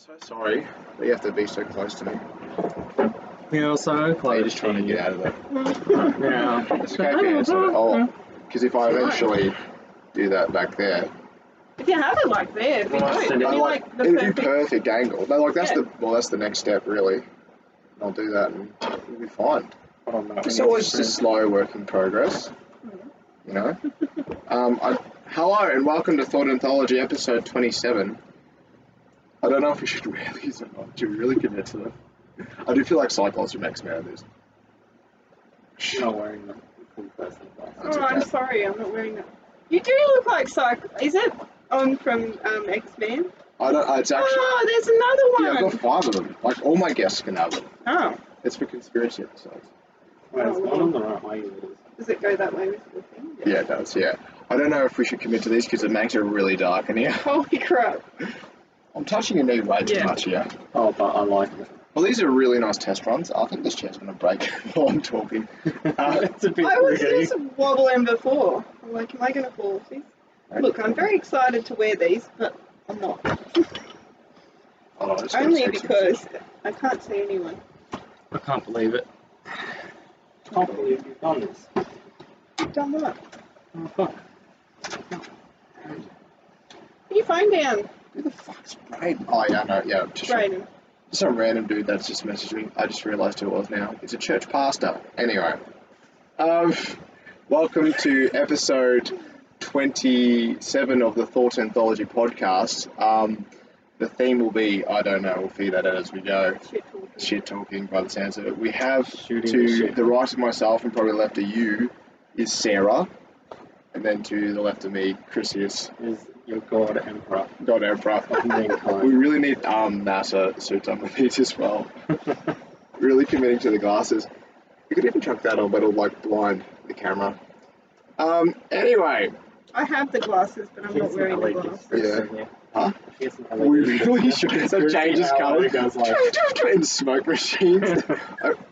So sorry that you have to be so close to me. Feel so close. You're just trying to get out of it. Yeah. It's okay if you answer it. Because if I eventually do that back there, If you have it like there, it'd be Well, good. it'd It'd be be like the it'd be perfect. perfect angle. No, like that's Yeah. that's the next step really. I'll do that and it'll be fine. I don't know. It's always just a slow work in progress, you know. Hello and welcome to Thought Anthology episode 27. I don't know if we should wear these or not. Should we really commit to them? I do feel like Cyclops makes me out of this. You're not wearing them. Cool person. That's Oh, I'm okay. sorry, I'm not wearing that. You do look like Is it on from X-Men? I don't. It's actually. Oh, there's another one. Yeah, I've got 5 of them. Like all my guests can have them. Oh, It's for conspiracy episodes. Wait, it's not on the right way. It is. does it go that way with the thing? Yeah, it does. Yeah. I don't know if we should commit to these because it makes it really dark in here. Holy crap. I'm touching your knee way too Yeah. much here. Oh, but I like it. Well, these are really nice test runs. I think this chair's going to break while I'm talking. It's a bit I was rickety. just wobbling before. I'm like, am I going to fall off these? Look, I'm very excited to wear these, but I'm not. Oh, it's Only sexy. because I can't see anyone. I can't believe it. I can't believe you've done this. Done what? Oh, fuck. Put your phone down, Who the fuck's Braden? Oh, yeah, no, yeah. Just Brayden. some random dude that's just messaged me. I just realised who it was now. It's a church pastor. Anyway. Welcome to episode 27 of the Thought Anthology podcast. The theme will be, I don't know, we'll figure that out as we go. Shit talking. Shit talking by the sounds of it. We have Shooting the to shit. the right of myself and probably left of you is Sarah. And then to the left of me, Chris is Is your god emperor God Emperor. of We mankind. really need NASA suits underneath as well. Really committing to the glasses. We could even chuck that on, but it'll like blind the camera. Anyway, I have the glasses, but I'm not wearing the glasses. Yeah. Huh? We We really should. That changes colour. Goes like, In smoke machines.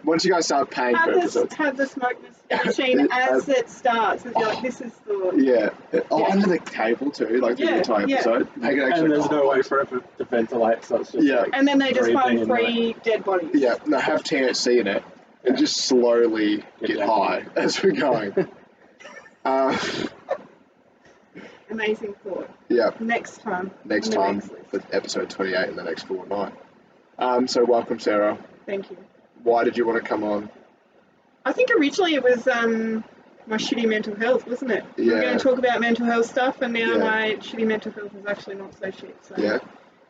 Once you guys start paying for episodes. Have the smoke machine as it starts. It's like, this is the... Yeah. Oh, Yeah. under the cable too, like the Yeah, entire yeah. episode. Make it actually. and there's no way for it to ventilate, so it's just Yeah. like, And then they just breathing find in 3 dead bodies. Yeah. No, have THC in it and just slowly get Yeah. high as we're going. Amazing thought. Yeah. Next time. Next on the time next list. for episode 28 in the next fortnight. So welcome, Sarah. Thank you. Why did you want to come on? I think originally it was my shitty mental health, wasn't it? We were Yeah. going to talk about mental health stuff, and now Yeah. my shitty mental health is actually not so shit. So, Yeah.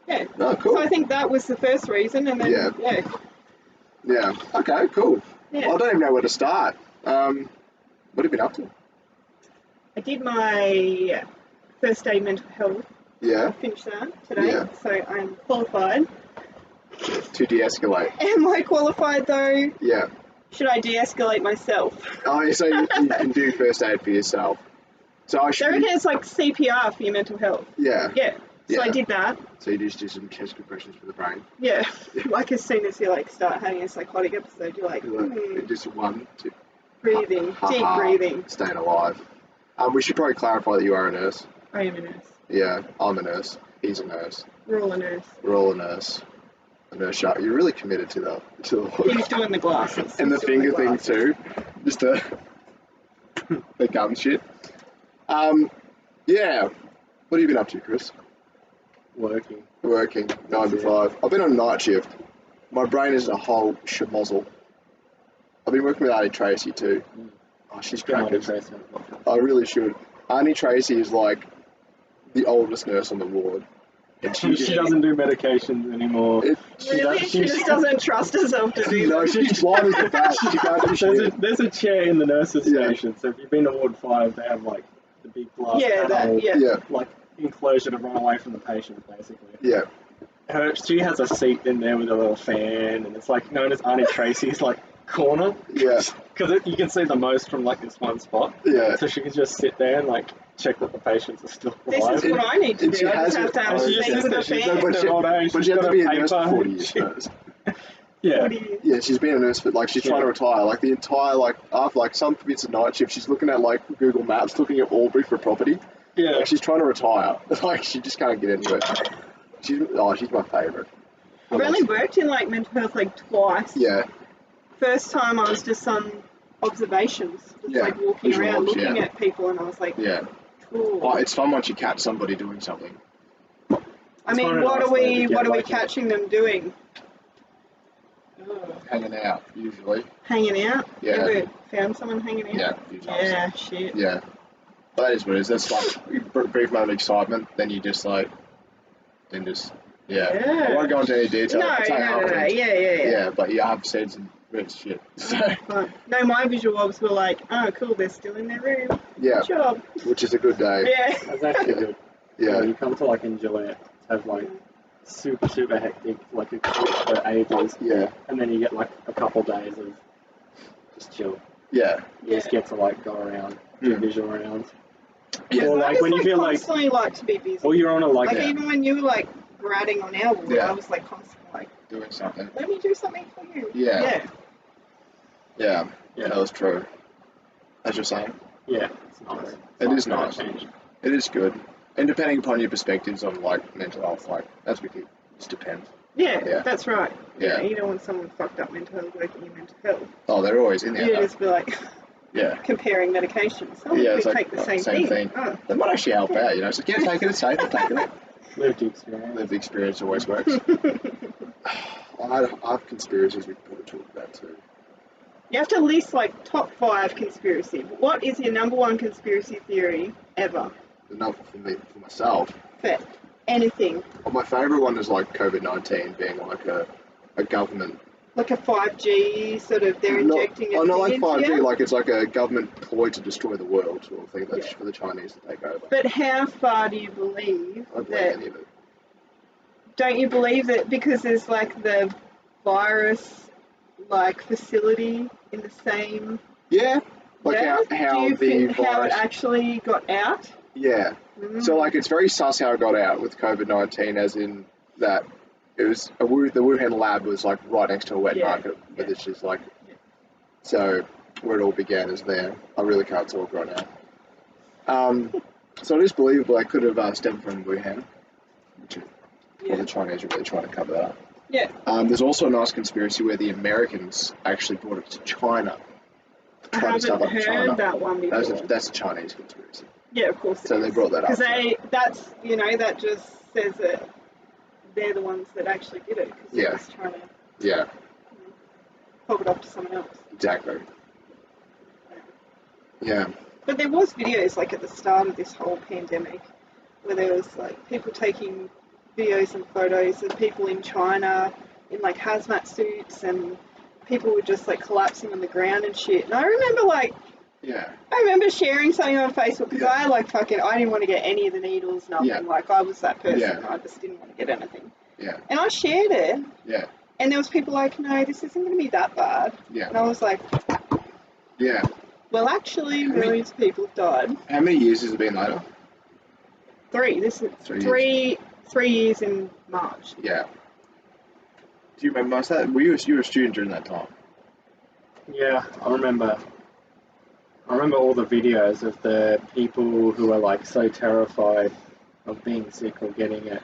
Yeah. Oh, cool. So I think that was the first reason, and then, Yeah. Yeah. Okay, cool. Yeah. Well, I don't even know where to start. What have you been up to? I did my first aid mental health. Yeah. I finished that today, Yeah. so I'm qualified. To de-escalate. Am I qualified though? Yeah. Should I de-escalate myself? Oh, so you can do first aid for yourself. So I I should. reckon it's like CPR for your mental health. Yeah. Yeah. So I Yeah. did that. So you just do some chest compressions for the brain. Yeah. Like as soon as you like start having a psychotic episode, you're like, Just 1, 2. breathing, Ha, deep ha, breathing. Staying alive. We should probably clarify that you are a nurse. I am a nurse. Yeah, I'm a nurse. He's a nurse. We're all a nurse. We're all a nurse. A nurse shark. You're really committed to the He's doing the glasses. and the He's doing finger thing glasses. too. Just the gun shit. Yeah. What have you been up to, Chris? working. Working 9 to 5. I've been on night shift. My brain is a whole schmozzle. I've been working with Arnie Tracy too. Oh, she's Get on cracking. the trace on the podcast. I really should. Arnie Tracy is like the oldest nurse on the ward. And She doesn't do medications anymore. Really? She just doesn't trust herself to do No, that. she's blind as a bat. She can't do shit. There's a chair in the nurses' Yeah. station, so if you've been to Ward 5, they have like the big glass Yeah, panel, that, yeah. Yeah, like enclosure to run away from the patient, basically. yeah. She has a seat in there with a little fan, and it's like known as Arnie Tracy's like corner, Yeah, because you can see the most from like this one spot. yeah. So she can just sit there and like check that the patients are still This alive. is what I need to And do. she I has just have to have her a own seat with a she's fan. No, but just she- old age, But she's you have got to be a her nurse for paper. 40 years. Nurse. Yeah. 40 years. Yeah, she's been a nurse, but like she's trying to retire. Like the entire after like some bits of night shift, she's looking at like Google Maps, looking at Albury for property. Yeah. Like she's trying to retire. Like she just can't get into it. She's my favourite. I've only worked in like mental health like twice. Yeah. First time I was just on observations, just Yeah, like walking visual around obs, looking yeah. at people, and I was like, Yeah. cool. Oh, it's fun once you catch somebody doing something. I mean, what are we catching them doing? Oh. Hanging out, usually. Hanging out? Yeah. Ever found someone hanging out? Yeah, a few times. Yeah, shit. Yeah. But that is what it is. That's like a brief amount of excitement, then you just like, then just, yeah. I won't go into any detail. No. Yeah. But yeah, I've seen some weird shit. So, no, my visual obs were like, oh, cool, they're still in their room. yeah. Good job. Which is a good day. Yeah. That's actually good. Yeah. You come to like enjoy it, have like super hectic, like for ages. Yeah. And then you get like a couple days of just chill. Yeah. You just get to like go around, do visual rounds. Yeah. Or like when you feel like, constantly like to be busy. or you're on a like even when you were like grading on our ward, I was like constantly like doing something. let me do something for you. Yeah. Yeah, that was true. As you're saying. Yeah, it's nice. It is nice. It is good. And depending upon your perspectives on like mental health, like that's what it just depends. Yeah, that's right. Yeah. You don't want someone fucked up mental health working in mental health. Oh, they're always in there. You just be like comparing medications. Oh, yeah, we it's like take the same thing. Oh. That might actually help out, you know. So take it, it's safe, take it. Lived experience. Lived experience always works. I have conspiracies we could probably talk about too. You have to list like top 5 conspiracy. What is your number 1 conspiracy theory ever? Enough for me, for myself. For anything. Well, my favourite one is like COVID-19 being like a government. Like a 5G sort of, they're injecting it. Oh, not like 5G, like it's like a government ploy to destroy the world sort of thing. That's for the Chinese to take over. But how far do you believe I don't believe that? any of it. Don't you believe that because there's like the virus like facility in the same? Yeah. Like how the virus. How it actually got out? Yeah. So like it's very sus how it got out with COVID-19, as in that it was the Wuhan lab was like right next to a wet market, but it's just like so where it all began is there. I really can't talk right now. So it is believable it could have stemmed from Wuhan, which the Chinese are really trying to cover that up. Yeah. There's also a nice conspiracy where the Americans actually brought it to China. I haven't heard that one before. That's a Chinese conspiracy. Yeah, of course. So they brought that up. Because that's that just says that they're the ones that actually did it. Cause they're just trying to pop it off to someone else. Exactly. Yeah. But there was videos like at the start of this whole pandemic where there was like people taking videos and photos of people in China in like hazmat suits, and people were just like collapsing on the ground and shit. And I remember I remember sharing something on Facebook because I didn't want to get any of the needles, nothing. Yeah. Like I was that person. I just didn't want to get anything. Yeah. And I shared it. Yeah. And there was people like, no, this isn't going to be that bad. Yeah. And I was like, yeah. Well, actually, millions of people have died. How many years has it been later? 3. This is 3 years in March. Yeah. Do you remember most of that? You were a student during that time. Yeah, I remember all the videos of the people who were like so terrified of being sick or getting it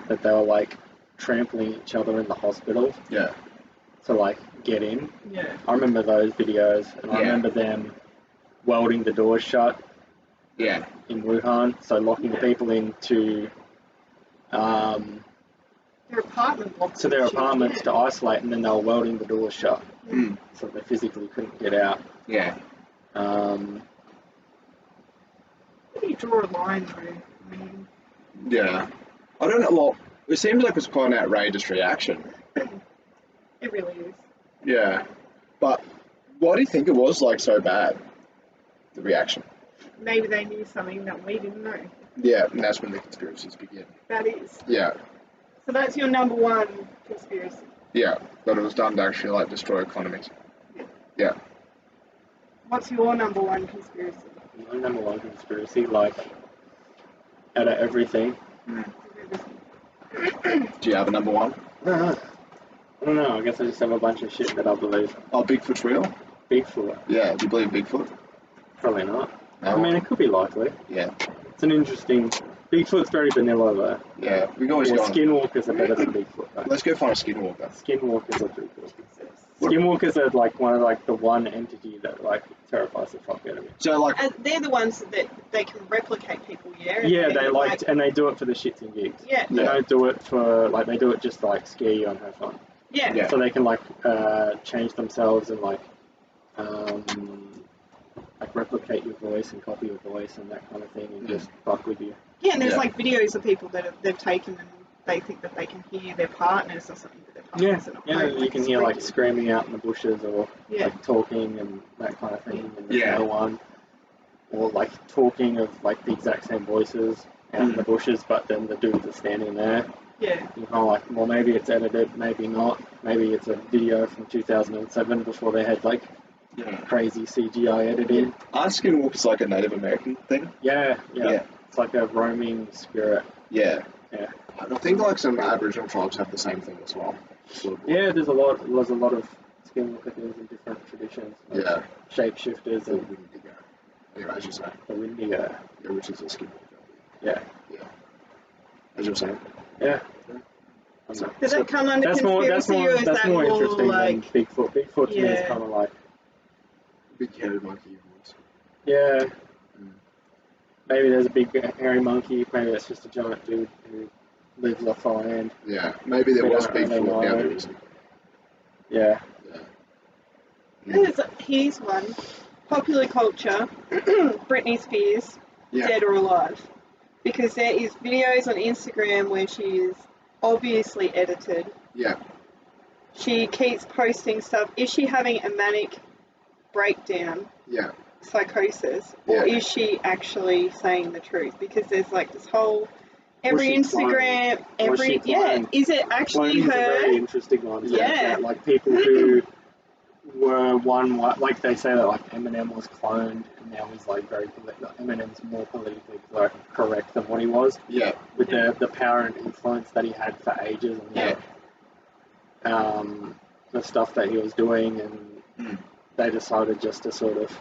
that they were like trampling each other in the hospital. Yeah. To like get in. Yeah. I remember those videos, and I remember them welding the doors shut. Yeah. In Wuhan, so locking people into their apartment blocks. To their apartments to isolate, and then they were welding the doors shut, so they physically couldn't get out. Yeah. How do you draw a line through? I mean, yeah. I don't know. Well, it seems like it was quite an outrageous reaction. It really is. Yeah. But why do you think it was like so bad? The reaction. Maybe they knew something that we didn't know. Yeah, and that's when the conspiracies begin. That is. Yeah. So that's your number 1 conspiracy. Yeah, that it was done to actually like destroy economies. Yeah. What's your number 1 conspiracy? My number 1 conspiracy, like, out of everything. Do you have a number 1? I don't know. I guess I just have a bunch of shit that I believe. Oh, Bigfoot's real? Bigfoot? Yeah. Do you believe Bigfoot? Probably not. No. I mean, it could be likely. Yeah. It's an interesting Bigfoot's very vanilla though. Yeah, we can always Or go on. skinwalkers are better than Bigfoot though. Let's go find a skinwalker. Skinwalkers are pretty cool. Skinwalkers are like the one entity that like terrifies the fuck out of me. So like, And they're the ones that they can replicate people, yeah? Yeah, they like, and they do it for the shits and gigs. Yeah. They don't do it for, like, they do it just to, like, scare you and have fun. Yeah. Yeah. So they can, like, change themselves and, like replicate your voice and copy your voice and that kind of thing and just fuck with you. Yeah, and there's Yeah. like videos of people that they've taken and they think that they can hear their partners or something, but their Yeah, partners are not yeah, home, you can hear, like, screaming. screaming out in the bushes or, Yeah. like, talking and that kind of thing, and there's Yeah. no one. Or, like, talking of, like, the exact same voices out in the bushes, but then the dudes are standing there. Yeah. You're kind of like, well, maybe it's edited, maybe not. Maybe it's a video from 2007 before they had, like, yeah. crazy CGI editing. Aren't skinwalkers like a Native American thing? Yeah. Yeah. It's like a roaming spirit. Yeah. Yeah. I think like some Aboriginal tribes have the same thing as well. Sort of. Yeah, there's a lot of skinwalker things in different traditions. Like Yeah. Shapeshifters The and Wendigo. Anyway, as you say. the Wendigo. Yeah, which is a skinwalker. Yeah. Yeah. As you're saying. Yeah. So, Does that come under That's more conspiracy or is that's that more more interesting like... than Bigfoot. Bigfoot to me is Yeah. kind of like, big headed monkey voice. yeah, Mm. maybe there's a big hairy monkey, maybe it's just a giant dude who lives off the land. Yeah. Maybe there We was don't really Bigfoot, now know. there isn't. Yeah. Yeah. Here's one. Popular culture, Britney Spears, Yeah. dead or alive. Because there is videos on Instagram where she is obviously edited. Yeah. She keeps posting stuff. Is she having a manic breakdown, Yeah. psychosis, or Yeah. is she actually saying the truth? Because there's like this whole every she Instagram, cloned? Was she cloned? is it actually Cloning is a very her? interesting one. Yeah. Like people who were like they say that like Eminem was cloned and now he's like Eminem's more politically correct than what he was Yeah. with the power and influence that he had for ages and Yeah. the stuff that he was doing, and Mm. they decided just to sort of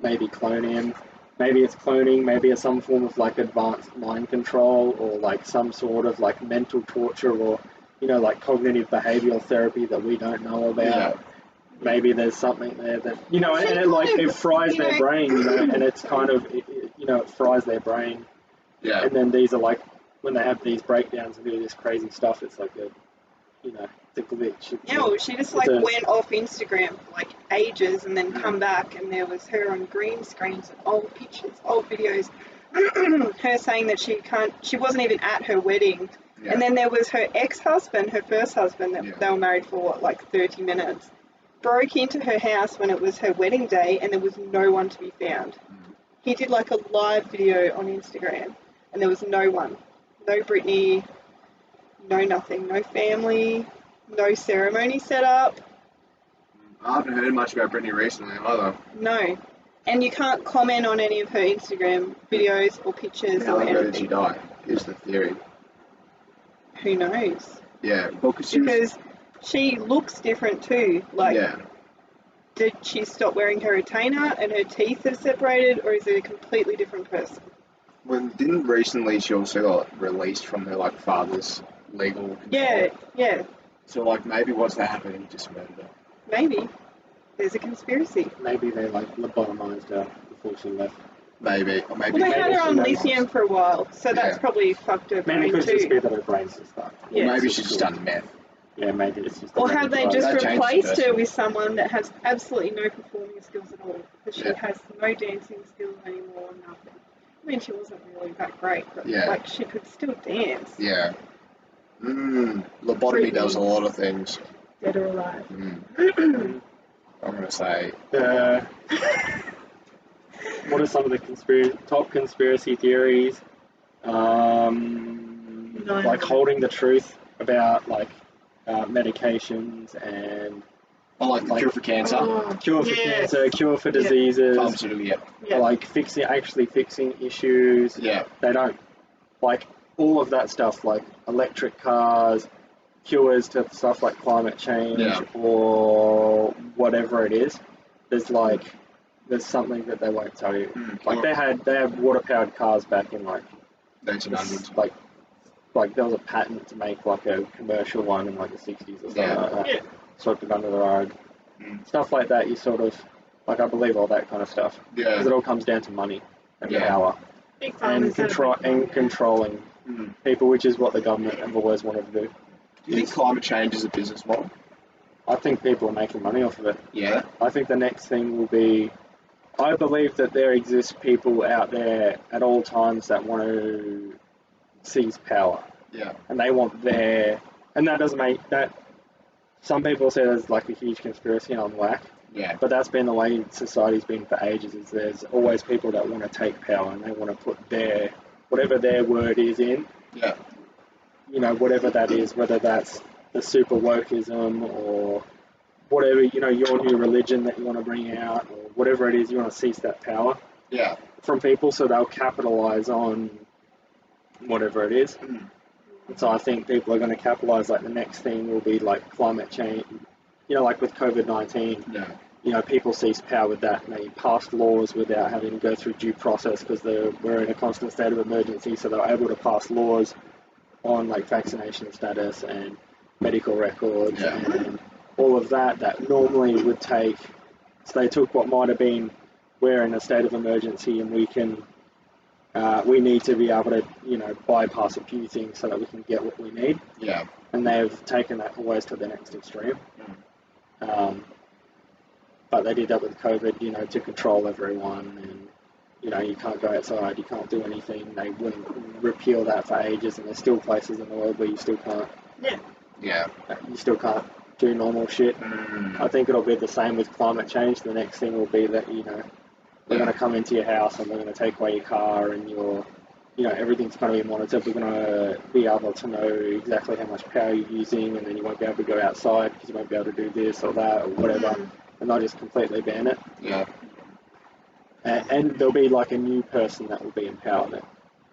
maybe clone him. Maybe it's cloning, maybe it's some form of like advanced mind control or like some sort of like mental torture or, you know, like cognitive behavioral therapy that we don't know about. Yeah. Maybe there's something there that, you know, She and it like kind it of, fries you their know- brain, you know, and it's kind of, you know, it fries their brain. Yeah. And then these are like, when they have these breakdowns and do this crazy stuff, it's like a, you know, it's a glitch. It's Yeah, well, she just like went off Instagram for like ages and then come back and there was her on green screens and old pictures, old videos, her saying that she wasn't even at her wedding. Yeah. And then there was her ex-husband, her first husband, that Yeah. they were married for what, like 30 minutes, broke into her house when it was her wedding day and there was no one to be found. He did like a live video on Instagram and there was no one. No Britney, no nothing, no family, no ceremony set up, I haven't heard much about Britney recently either. no. And you can't comment on any of her Instagram videos or pictures How or long ago did she anything. die? Is the theory. Who knows? Yeah. Well, because she was. Because she looks different too. Like, Yeah. did she stop wearing her retainer and her teeth have separated, or is it a completely different person? Well, didn't recently she also got released from her like father's legal control? Yeah, So like maybe what's that happened? He just murdered her. maybe. There's a conspiracy. Maybe they like lobotomized her before she left. Maybe. Or maybe. Well, they had her on Maybe she lithium for a while, so that's Yeah. probably fucked her Maybe it brain could just be too. that her brain's just fucked. Or Yeah. maybe she's just done meth. Yeah, maybe it's just. Or have they just That changes the replaced her person. with someone that has absolutely no performing skills at all? Because she Yeah. has no dancing skills anymore, nothing. I mean, she wasn't really that great, but Yeah. like she could still dance, Yeah. Lobotomy does a lot of things. dead or alive. I'm gonna say. What are some of the top conspiracy theories? Like holding the truth about like Oh, medications and I like the cure for cancer. cure for yes. cancer, cure for Yeah. diseases, Pharmaceutical. Yeah. Yeah. like actually fixing issues. Yeah. They don't like all of that stuff, like electric cars, cures to stuff like climate change Yeah. or whatever it is. There's something that they won't tell you. Like they had water powered cars back in like 1900s. Like there was a patent to make like a commercial one in like the 60s or something like that. Yeah. Swept it under the rug. Stuff like that, you sort of, like I believe all that kind of stuff. Yeah. Because it all comes down to money and Yeah. power. Big And, farmers controlling people, which is what the government have always wanted to do. Do you think climate change is a business model? I think people are making money off of it. Yeah. I think the next thing will be, I believe that there exists people out there at all times that want to seize power. Yeah. And they want their, and that doesn't make that, some people say there's like a huge conspiracy on whack, Yeah. but that's been the way society's been for ages, is there's always people that want to take power and they want to put their, whatever their word is in, Yeah. you know, whatever that is, whether that's the super wokeism or whatever, you know, your new religion that you want to bring out or whatever it is, you want to seize that power Yeah. from people so they'll capitalize on whatever it is. And so I think people are going to capitalize, like the next thing will be like climate change, you know, like with COVID-19, Yeah. you know, people seized power with that and they passed laws without having to go through due process because we're in a constant state of emergency, so they're able to pass laws on like vaccination status and medical records and all of that normally would take, so they took what might have been, we're in a state of emergency and we need to be able to, you know, bypass a few things so that we can get what we need. Yeah. And they've taken that always to the next extreme. But they did that with COVID, you know, to control everyone and, you know, you can't go outside, you can't do anything. They wouldn't repeal that for ages and there's still places in the world where you still can't. Yeah. Yeah. You still can't do normal shit. I think it'll be the same with climate change. The next thing will be that, you know, they're going to come into your house and they're going to take away your car and your, you know, everything's going to be monitored. We're going to be able to know exactly how much power you're using and then you won't be able to go outside because you won't be able to do this or that or whatever. And they'll just completely ban it. Yeah. And there'll be like a new person that will be in power then.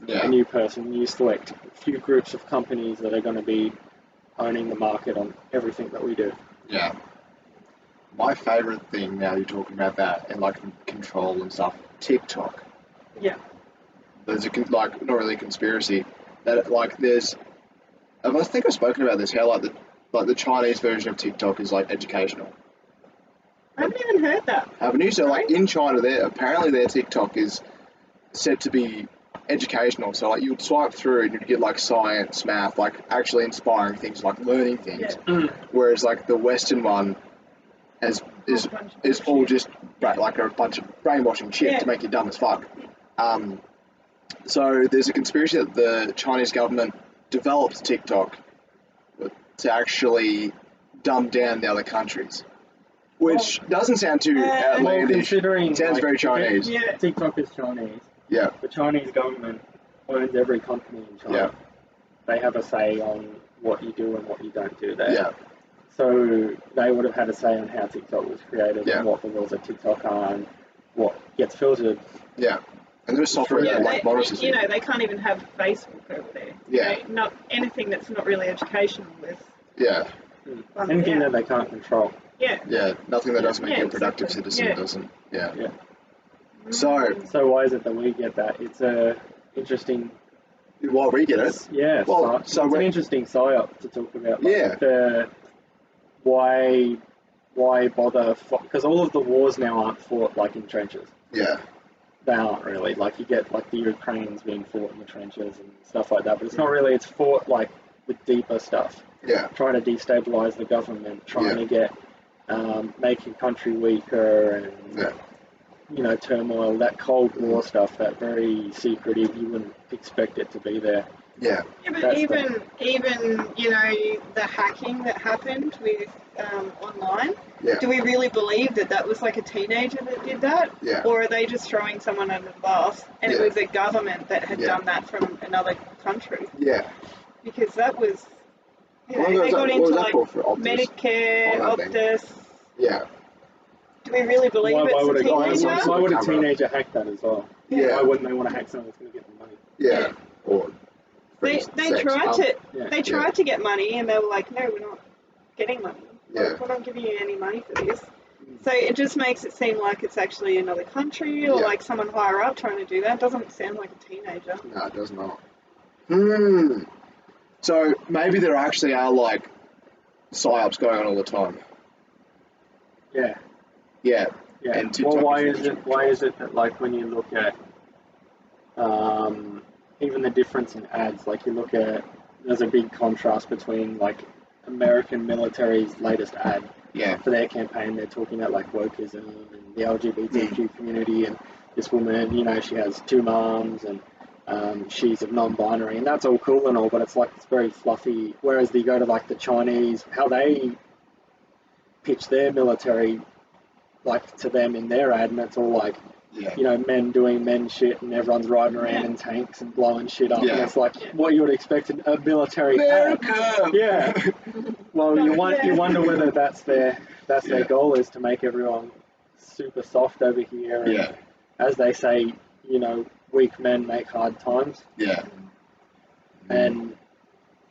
Yeah. A new person, new select few groups of companies that are going to be owning the market on everything that we do. Yeah. My favourite thing now you're talking about that and like control and stuff, TikTok. Yeah. There's like not really a conspiracy that like there's, I think I've spoken about this, how like the Chinese version of TikTok is like educational. I haven't even heard that. Haven't you? So like in China, apparently their TikTok is said to be educational. So like you would swipe through and you'd get like science, math, like actually inspiring things, like learning things. Yeah. Whereas like the Western one is all just like a bunch of brainwashing shit to make you dumb as fuck. So there's a conspiracy that the Chinese government developed TikTok to actually dumb down the other countries. Which doesn't sound too outlandish. Considering Sounds like, very Chinese. Yeah. TikTok is Chinese. Yeah. The Chinese government owns every company in China. Yeah. They have a say on what you do and what you don't do there. Yeah. So they would have had a say on how TikTok was created Yeah. and what the rules of TikTok are and what gets filtered. Yeah. And there's software that like monitors you it. know, they can't even have Facebook over there. Yeah. You know, not anything that's not really educational with. Yeah. Anything that they can't control. Yeah. Yeah. Nothing that doesn't make you a Yeah, productive exactly. citizen Yeah. doesn't. Yeah. Yeah. So why is it that we get that? It's a interesting. why we get it? Yeah. Well, it's so an interesting psyop to talk about. Like, Yeah. Why bother? Because all of the wars now aren't fought like in trenches. Yeah. They aren't really. Like you get like the Ukrainians being fought in the trenches and stuff like that, but it's not really. It's fought like with deeper stuff. Yeah. Trying to destabilize the government, trying to get make your country weaker and Yeah. you know, turmoil, that Cold War stuff, that very secretive, you wouldn't expect it to be there. Yeah. Yeah, but That's even you know, the hacking that happened with online. Yeah. Do we really believe that that was like a teenager that did that? Yeah. Or are they just throwing someone under the bus and it Yeah. was a government that had Yeah. done that from another country? Yeah. Because that was, you know, What was they that- got what into was that like for Optus? Medicare, All that thing. Optus. Yeah. Do we really believe Why it's would a a teenager? why would a Cover. teenager hack that as well? Yeah. Why wouldn't they want to hack someone that's going to get them money? Yeah. Or They sex. tried to Yeah. they tried to get money and they were like, no, we're not getting money. Yeah. We're not giving you any money for this. So it just makes it seem like it's actually another country or Yeah. like someone higher up trying to do that. It doesn't sound like a teenager. No, it does not. Hmm. So maybe there actually are like psyops going on all the time. Yeah. Yeah. Yeah. And Well, TikTok why is is it? Why is it that like when you look at even the difference in ads, like you look at, there's a big contrast between like American military's latest ad Yeah. for their campaign. They're talking about like wokeism and the LGBTQ community, and this woman, you know, she has two moms and she's of non-binary, and that's all cool and all, but it's like it's very fluffy. Whereas you go to like the Chinese, how they pitch their military like to them in their ad, and it's all like, Yeah. you know, men doing men shit, and everyone's riding around in tanks and blowing shit up. Yeah. And it's like what you would expect in a military ad. America. Yeah. Well, you wonder whether that's their Yeah. goal, is to make everyone super soft over here. And Yeah. as they say, you know, weak men make hard times, Yeah. and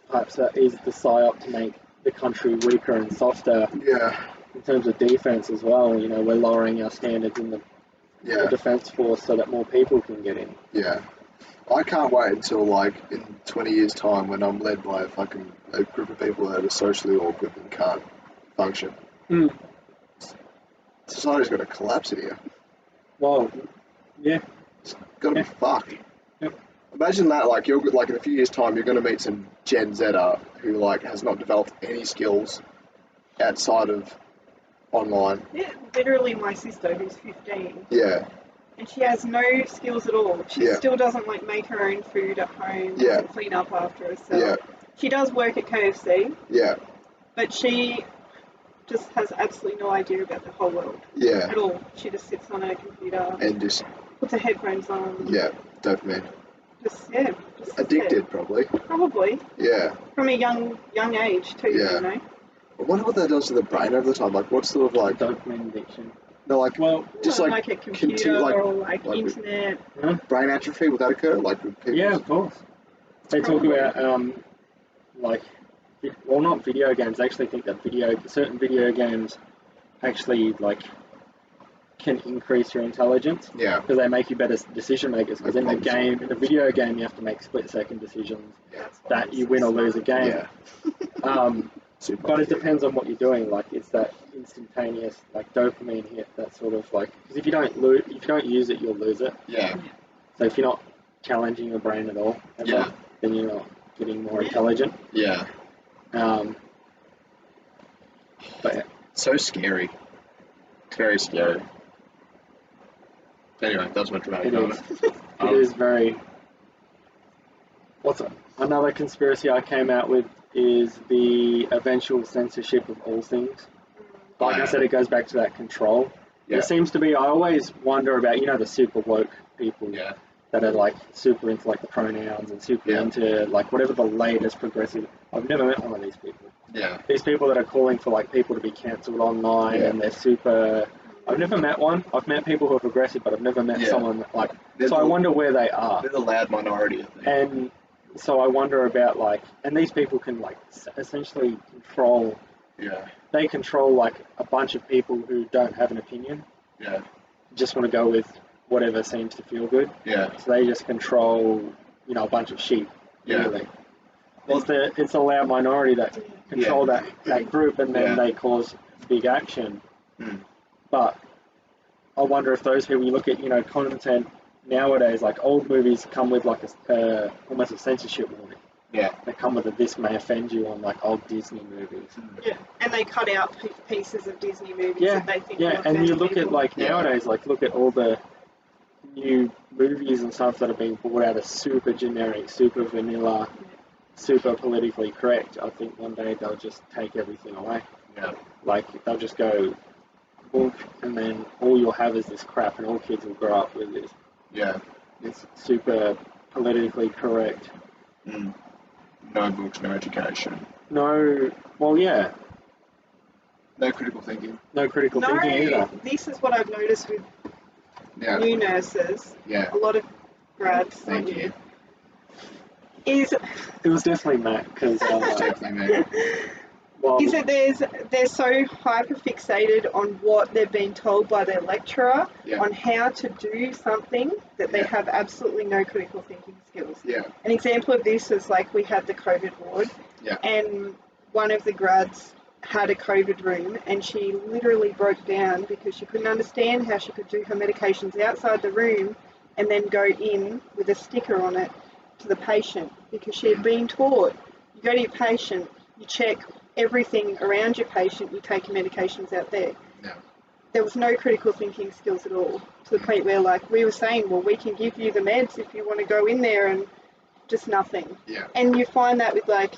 perhaps that is the psyop to make the country weaker and softer Yeah. in terms of defense as well. You know, we're lowering our standards in the Yeah. defense force so that more people can get in. Yeah. I can't wait until like in 20 years' time when I'm led by a group of people that are socially awkward and can't function. Mm. Society's going to collapse in here. Well, yeah. It's going to be fucked. Yep. Imagine that, like you're like in a few years' time, you're going to meet some Gen Zer who like has not developed any skills outside of online. Yeah, literally my sister who's 15, Yeah. and she has no skills at all. She Yeah. still doesn't like make her own food at home, Yeah. doesn't clean up after herself. Yeah. She does work at KFC, Yeah. but she just has absolutely no idea about the whole world Yeah. at all. She just sits on her computer, And just puts her headphones on. yeah, dopamine. Just sits Addicted, there. probably. Probably Yeah. from a young age too. Yeah. You know. I wonder what that does to the brain over the time. Like, what sort of like Dopamine addiction. no, like Well, just Or like a computer continue or like like- internet. brain atrophy. Would that occur? Like with people? yeah, of course. They talk Probably. about like, well, not video games. I actually think that certain video games actually like can increase your intelligence Yeah. because they make you better decision makers. Because in the Like problem game, in the video game, you have to make split-second decisions Yeah. that you win or lose a game. Yeah. Super. But it depends on what you're doing. Like, it's that instantaneous, like dopamine hit. That sort of like, because if you don't use it, you'll lose it. Yeah. So if you're not challenging your brain at all, ever, Yeah. then you're not getting more intelligent. Yeah. But yeah. So scary. It's very scary. Anyway, that's my dramatic It moment. is. It is very. What's it? Another conspiracy I came out with is the eventual censorship of all things. Like I said, it goes back to that control. Yeah. There seems to be. I always wonder about, you know, the super woke people Yeah. that are like super into like the pronouns and super Yeah. into like whatever the latest progressive. I've never met one of these people. Yeah. These people that are calling for like people to be cancelled online, Yeah. and they're super. I've never met one. I've met people who are progressive, but I've never met Yeah. someone that, like. They're So I the- wonder where they are, They're the loud minority, I think. and so I wonder about like, and these people can like essentially control. Yeah. They control like a bunch of people who don't have an opinion, Yeah. just want to go with whatever seems to feel good. Yeah. So they just control, you know, a bunch of sheep. Yeah. Really. It's a loud minority that control that group, and then Yeah. they cause big action. Mm. But I wonder if those people, you look at, you know, content nowadays, like old movies come with like almost a censorship warning. Yeah. They come with a "this may offend you" on like old Disney movies. Yeah, and they cut out pieces of Disney movies Yeah, that they think yeah, will and you offend look at people. like Yeah. nowadays, like look at all the new movies and stuff that are being brought out as super generic, super vanilla, super politically correct. I think one day they'll just take everything away. Yeah. Like they'll just go book, and then all you'll have is this crap, and all kids will grow up with this. Yeah. It's super politically correct. Mm. No books, no education, No, well, yeah, no critical thinking. no critical No, thinking either. this is what I've noticed with Yeah. new nurses, Yeah. a lot of grads, Thank you. is It was definitely Matt because Definitely, man. Well, is that they're so hyper fixated on what they've been told by their lecturer Yeah. on how to do something that they Yeah. have absolutely no critical thinking skills. Yeah. An example of this is like we had the COVID ward, Yeah. and one of the grads had a COVID room, and she literally broke down because she couldn't understand how she could do her medications outside the room and then go in with a sticker on it to the patient, because she had been taught you go to your patient, you check everything around your patient, you take your medications out there. Yeah. There was no critical thinking skills at all, to the point where, like, we were saying, well, we can give you the meds if you want to go in there, and just nothing. Yeah. And you find that with, like,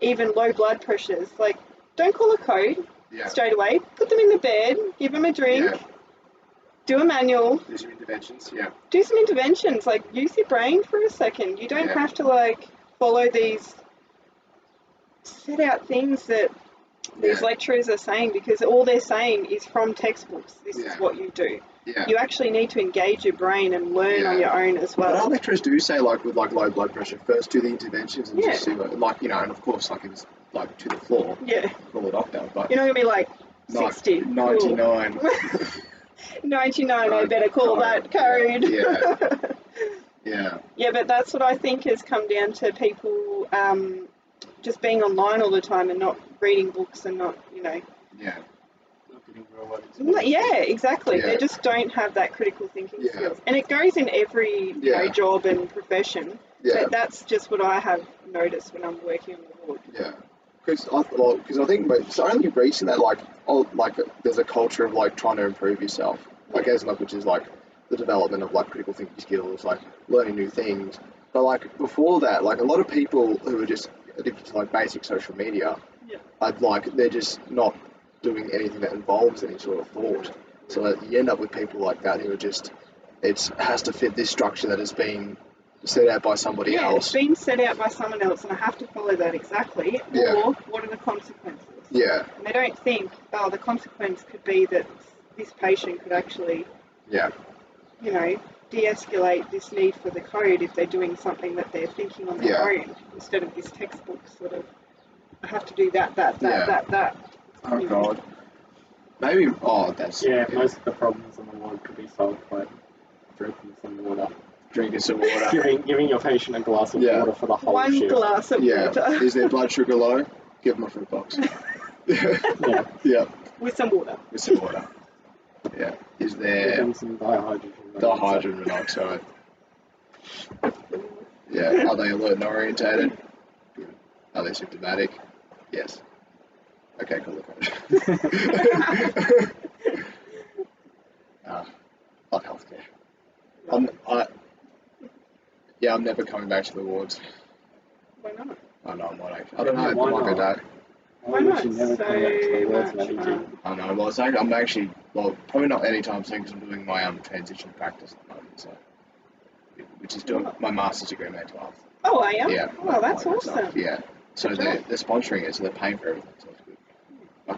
even low blood pressures. Like, don't call a code Yeah. straight away. Put them in the bed, give them a drink, Yeah. do a manual, Do some interventions. Yeah. do some interventions. Like, use your brain for a second. You don't Yeah. have to, like, follow these set out things that these Yeah. lecturers are saying, because all they're saying is from textbooks, this Yeah. is what you do. Yeah. You actually need to engage your brain and learn on Yeah. your own as But our well. lecturers do say, like, with like low blood pressure, first do the interventions and Yeah. just see what, like, you know, and of course, like, if it's like to the floor, Yeah. call the doctor. But You're not going to be like, not 60. Cool. 99. 99, I better call that Code, code. yeah. Yeah. Yeah, but that's what I think has come down to people just being online all the time and not reading books and not, you know. Yeah. not getting real world experience. Yeah, exactly. Yeah. They just don't have that critical thinking Yeah. skills. And it goes in every Yeah. job and profession. Yeah. But that's just what I have noticed when I'm working on the ward. Yeah. Because I think it's only recent that there's a culture of like trying to improve yourself, like as much, which is like the development of like critical thinking skills, like learning new things. But like before that, like a lot of people who are just addicted to like basic social media, Yeah. they're just not doing anything that involves any sort of thought. So that you end up with people like that who are just has to fit this structure that has been set out by somebody Yeah, it's else. been set out by someone else and I have to follow that exactly. Yeah. Or what are the consequences? Yeah. And they don't think, oh, the consequence could be that this patient could actually, Yeah. you know, de-escalate this need for the code if they're doing something that they're thinking on their Yeah. own, instead of this textbook sort of, I have to do that. Yeah. Oh God. Maybe. Oh, that's. Yeah, most of the problems in the world could be solved by drinking some water. Drinking some water. Giving your patient a glass of Yeah. water for the whole One shift. glass of Yeah. water Is their blood sugar low? Give them a fruit box. Yeah. Yeah. with some water. With some water. Yeah. Is Give there them some dihydrogen. dihydrogen monoxide? Yeah. Are they alert and orientated? Good. Are they symptomatic? Yes. Okay, cool. Love healthcare. I'm never coming back to the wards. Why not? I know I'm not actually. I don't know. It Why might be a not? day. Why not? would you never come back to the So words, much Matty G? fun. I know. Well, I'm actually probably not anytime soon because I'm doing my transition practice at the moment, so which is doing my master's degree in mental health. Oh, I am? Yeah. Oh, that's like awesome. stuff. Yeah. So Good they're job. sponsoring it, so they're paying for everything. So it's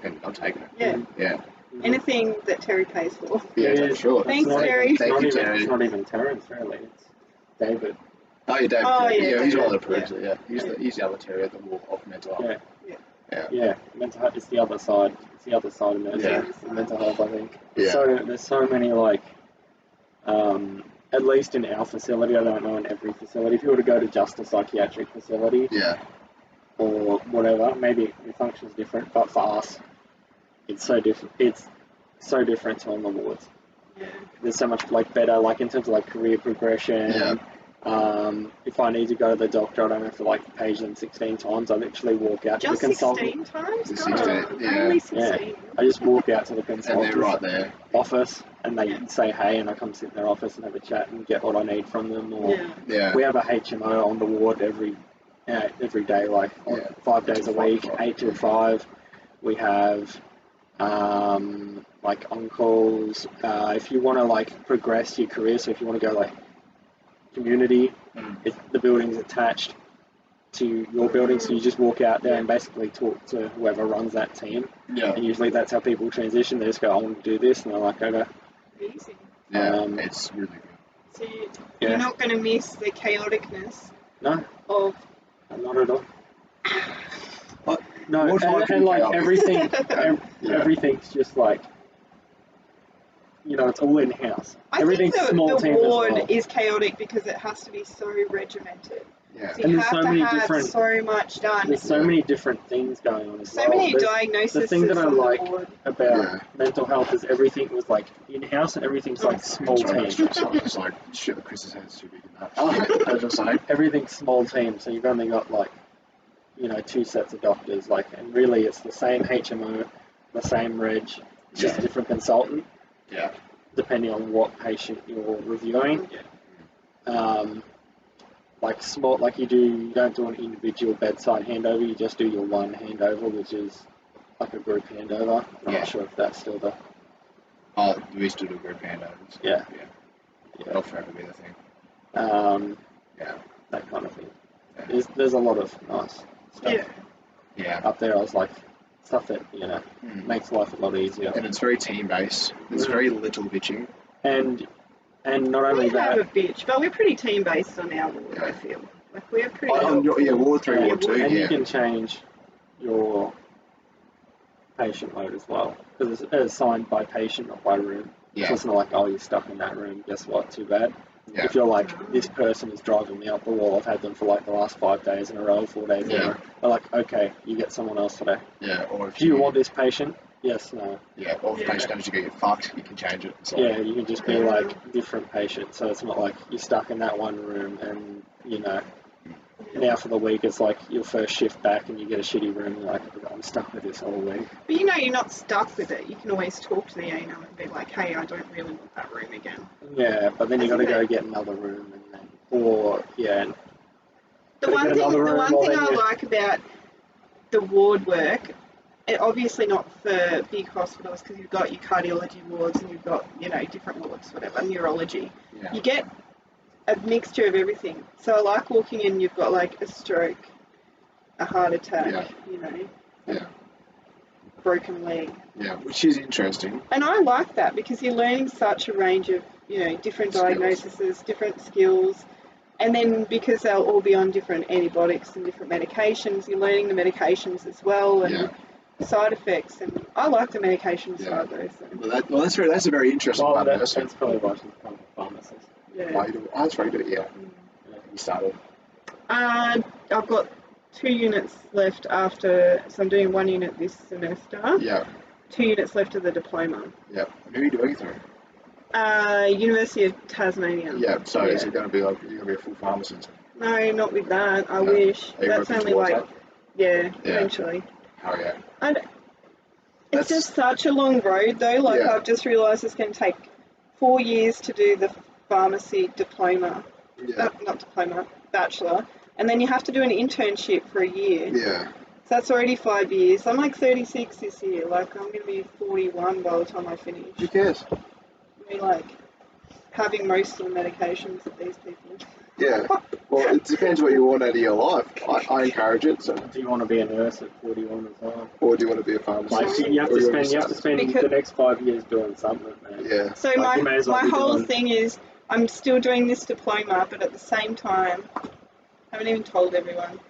good. I'm taking it. Yeah. Yeah. Anything that Terry pays for. Yeah. Yeah. I'm sure. Thanks, It's not Terry. even- Thank you, it's not Terry. It's not even Terrence, really. It's David. Oh, yeah, David. Oh, Terry. yeah, He's the one that David, approves it. Yeah. He's the other Terry at the wall of mental health. Yeah. Yeah, mental health is the other side. It's the other side of medicine. Yeah. It's mental health, I think. Yeah. So there's so many like, at least in our facility, I don't know in every facility. If you were to go to just a psychiatric facility Yeah. or whatever, maybe the function's different. But for us, it's so different. It's so different to on the wards. Yeah. There's so much like better, like in terms of like career progression. Yeah. If I need to go to the doctor, I don't have to like page them 16 times. I literally walk out Just to the consultant. 16 times? Just Oh, 16, yeah. only 16. I just walk out to the And consultant's they're right there. office and they say hey, and I come sit in their office and have a chat and get what I need from them. Or Yeah. Yeah. we have a HMO on the ward every day, like Yeah. 5 days a week, 5. 8 till 5. We have like on calls. If you want to like progress your career, so if you want to go like community, if the building's attached to your building, so you just walk out there and basically talk to whoever runs that team. Yeah. And usually that's how people transition. They just go, I want to do this, and they're like, okay. Easy. Yeah. It's really good. So Yeah. you're not going to miss the chaoticness No, of. not at all. No, Ward five can and be like chaotic. everything, Yeah. everything's just like, it's all in house. I Everything's think small the team as ward well. is chaotic because it has to be so regimented. Yeah. So And you there's have so to many have different- so much done. There's so many different things going on as So well. many There's- diagnoses The thing that I on the like ward. about Yeah. mental health is everything was like in house and everything's like small Sorry, team. I was just like, shit, Chris's head's too big enough. I was just like, Everything's small team, so you've only got like, 2 sets of doctors, like, and really it's the same HMO, the same reg, it's just a different consultant, yeah, depending on what patient you're reviewing. Like small, like you don't do an individual bedside handover, you just do your one handover, which is like a group handover. I'm Yeah. not sure if that's still the, oh, we used to do group handovers. Yeah. That'll forever be the thing. Yeah, that kind of thing. Yeah. There's a lot of nice stuff Yeah. yeah. up there. I was like, stuff that, Mm. makes life a lot easier. And it's very team based. There's very little bitching. And not only We have that, a bitch, but we're pretty team based on our ward, I feel. Like we're pretty helpful. Ward 3, Ward 2, and yeah. you can change your patient load as well, because it's assigned by patient, not by room. So Yeah, it's not like, oh, you're stuck in that room, guess what, too bad. yeah, If you're like, this person is driving me up the wall, I've had them for like the last 5 days in a row, 4 days in a Yeah. row. They're like, okay, you get someone else today. yeah. Or if Do you want this patient? Yes, no. Yeah, or if Yeah. patient knows you get fucked, you can change it. So. Yeah, you can just be like different patient, so it's not like you're stuck in that one room and, now for the week it's like your first shift back and you get a shitty room and you're like, I'm stuck with this whole week. But you're not stuck with it. You can always talk to the A&O and be like, hey, I don't really want that room again. Yeah, but then you got to That's go okay. get another room and then, or, yeah, and The Gotta one get thing, another the room, one or thing then I you- like about the ward work, obviously not for big hospitals because you've got your cardiology wards and you've got, different wards, whatever, neurology. Yeah. You get a mixture of everything. So I like walking in, you've got like a stroke, a heart attack, Yeah. broken leg. Yeah, which is interesting. And I like that because you're learning such a range of, different Skills. diagnoses, different skills. And then because they'll all be on different antibiotics and different medications, you're learning the medications as well and side effects. And I like the medication side though. So, Well, that's a very interesting well, part of that's nursing. probably why she's become a pharmacist. yeah. Why you do- Oh, that's very good, yeah. You started. I've got 2 units left after, so I'm doing 1 unit this semester, Yeah, 2 units left of the diploma. yeah. And who are you doing it through? University of Tasmania. Yeah, so is Yeah. it going to be like, you're going to be a full pharmacist? No, not with that. I No. wish. Are you That's working only towards like, eventually. Oh, yeah. And it's That's- just such a long road though. Like Yeah. I've just realised it's going to take 4 years to do the pharmacy diploma. Yeah, Not diploma, bachelor. And then you have to do an internship for a year. yeah. So that's already 5 years. I'm like 36 this year. Like I'm going to be 41 by the time I finish. Who cares? I mean, like having most of the medications of these people. Yeah. Well, it depends what you want out of your life. I encourage it. So, Do you want to be a nurse at 41 as well? or do you want to be a pharmacist? Like, you have Or to you wanna spend Because- the next 5 years doing something, man. Yeah. So Like, you may as well my be whole doing- thing is I'm still doing this diploma, but at the same time, I haven't even told everyone.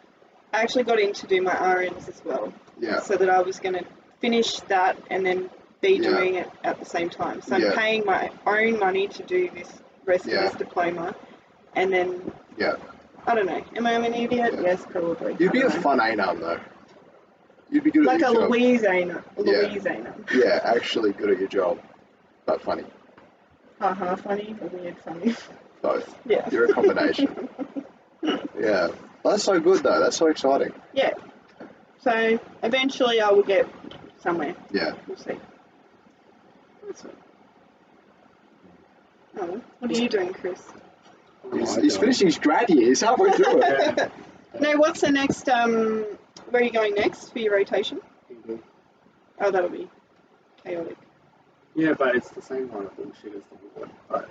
I actually got in to do my RNs as well, Yeah. so that I was going to finish that and then be Yeah. doing it at the same time. So I'm Yeah. paying my own money to do this rest Yeah. of this diploma, and then Yeah. I don't know. Am I an idiot? Yeah. Yes, probably. You'd be I a don't know. fun A-num, though. You'd be good Like at a your job. Louise Aina. Yeah. Louise Aina. Yeah, actually good at your job. But funny. Haha, funny or weird funny. Both. Yeah. You're a combination. Yeah. Well, that's so good, though. That's so exciting. Yeah. So eventually I will get somewhere. Yeah. We'll see. Oh, what are you doing, Chris? He's finishing his grad year. He's halfway through it. Yeah. No, what's the next, where are you going next for your rotation? Oh, that'll be chaotic. Yeah, but it's the same kind of bullshit as the ward. But,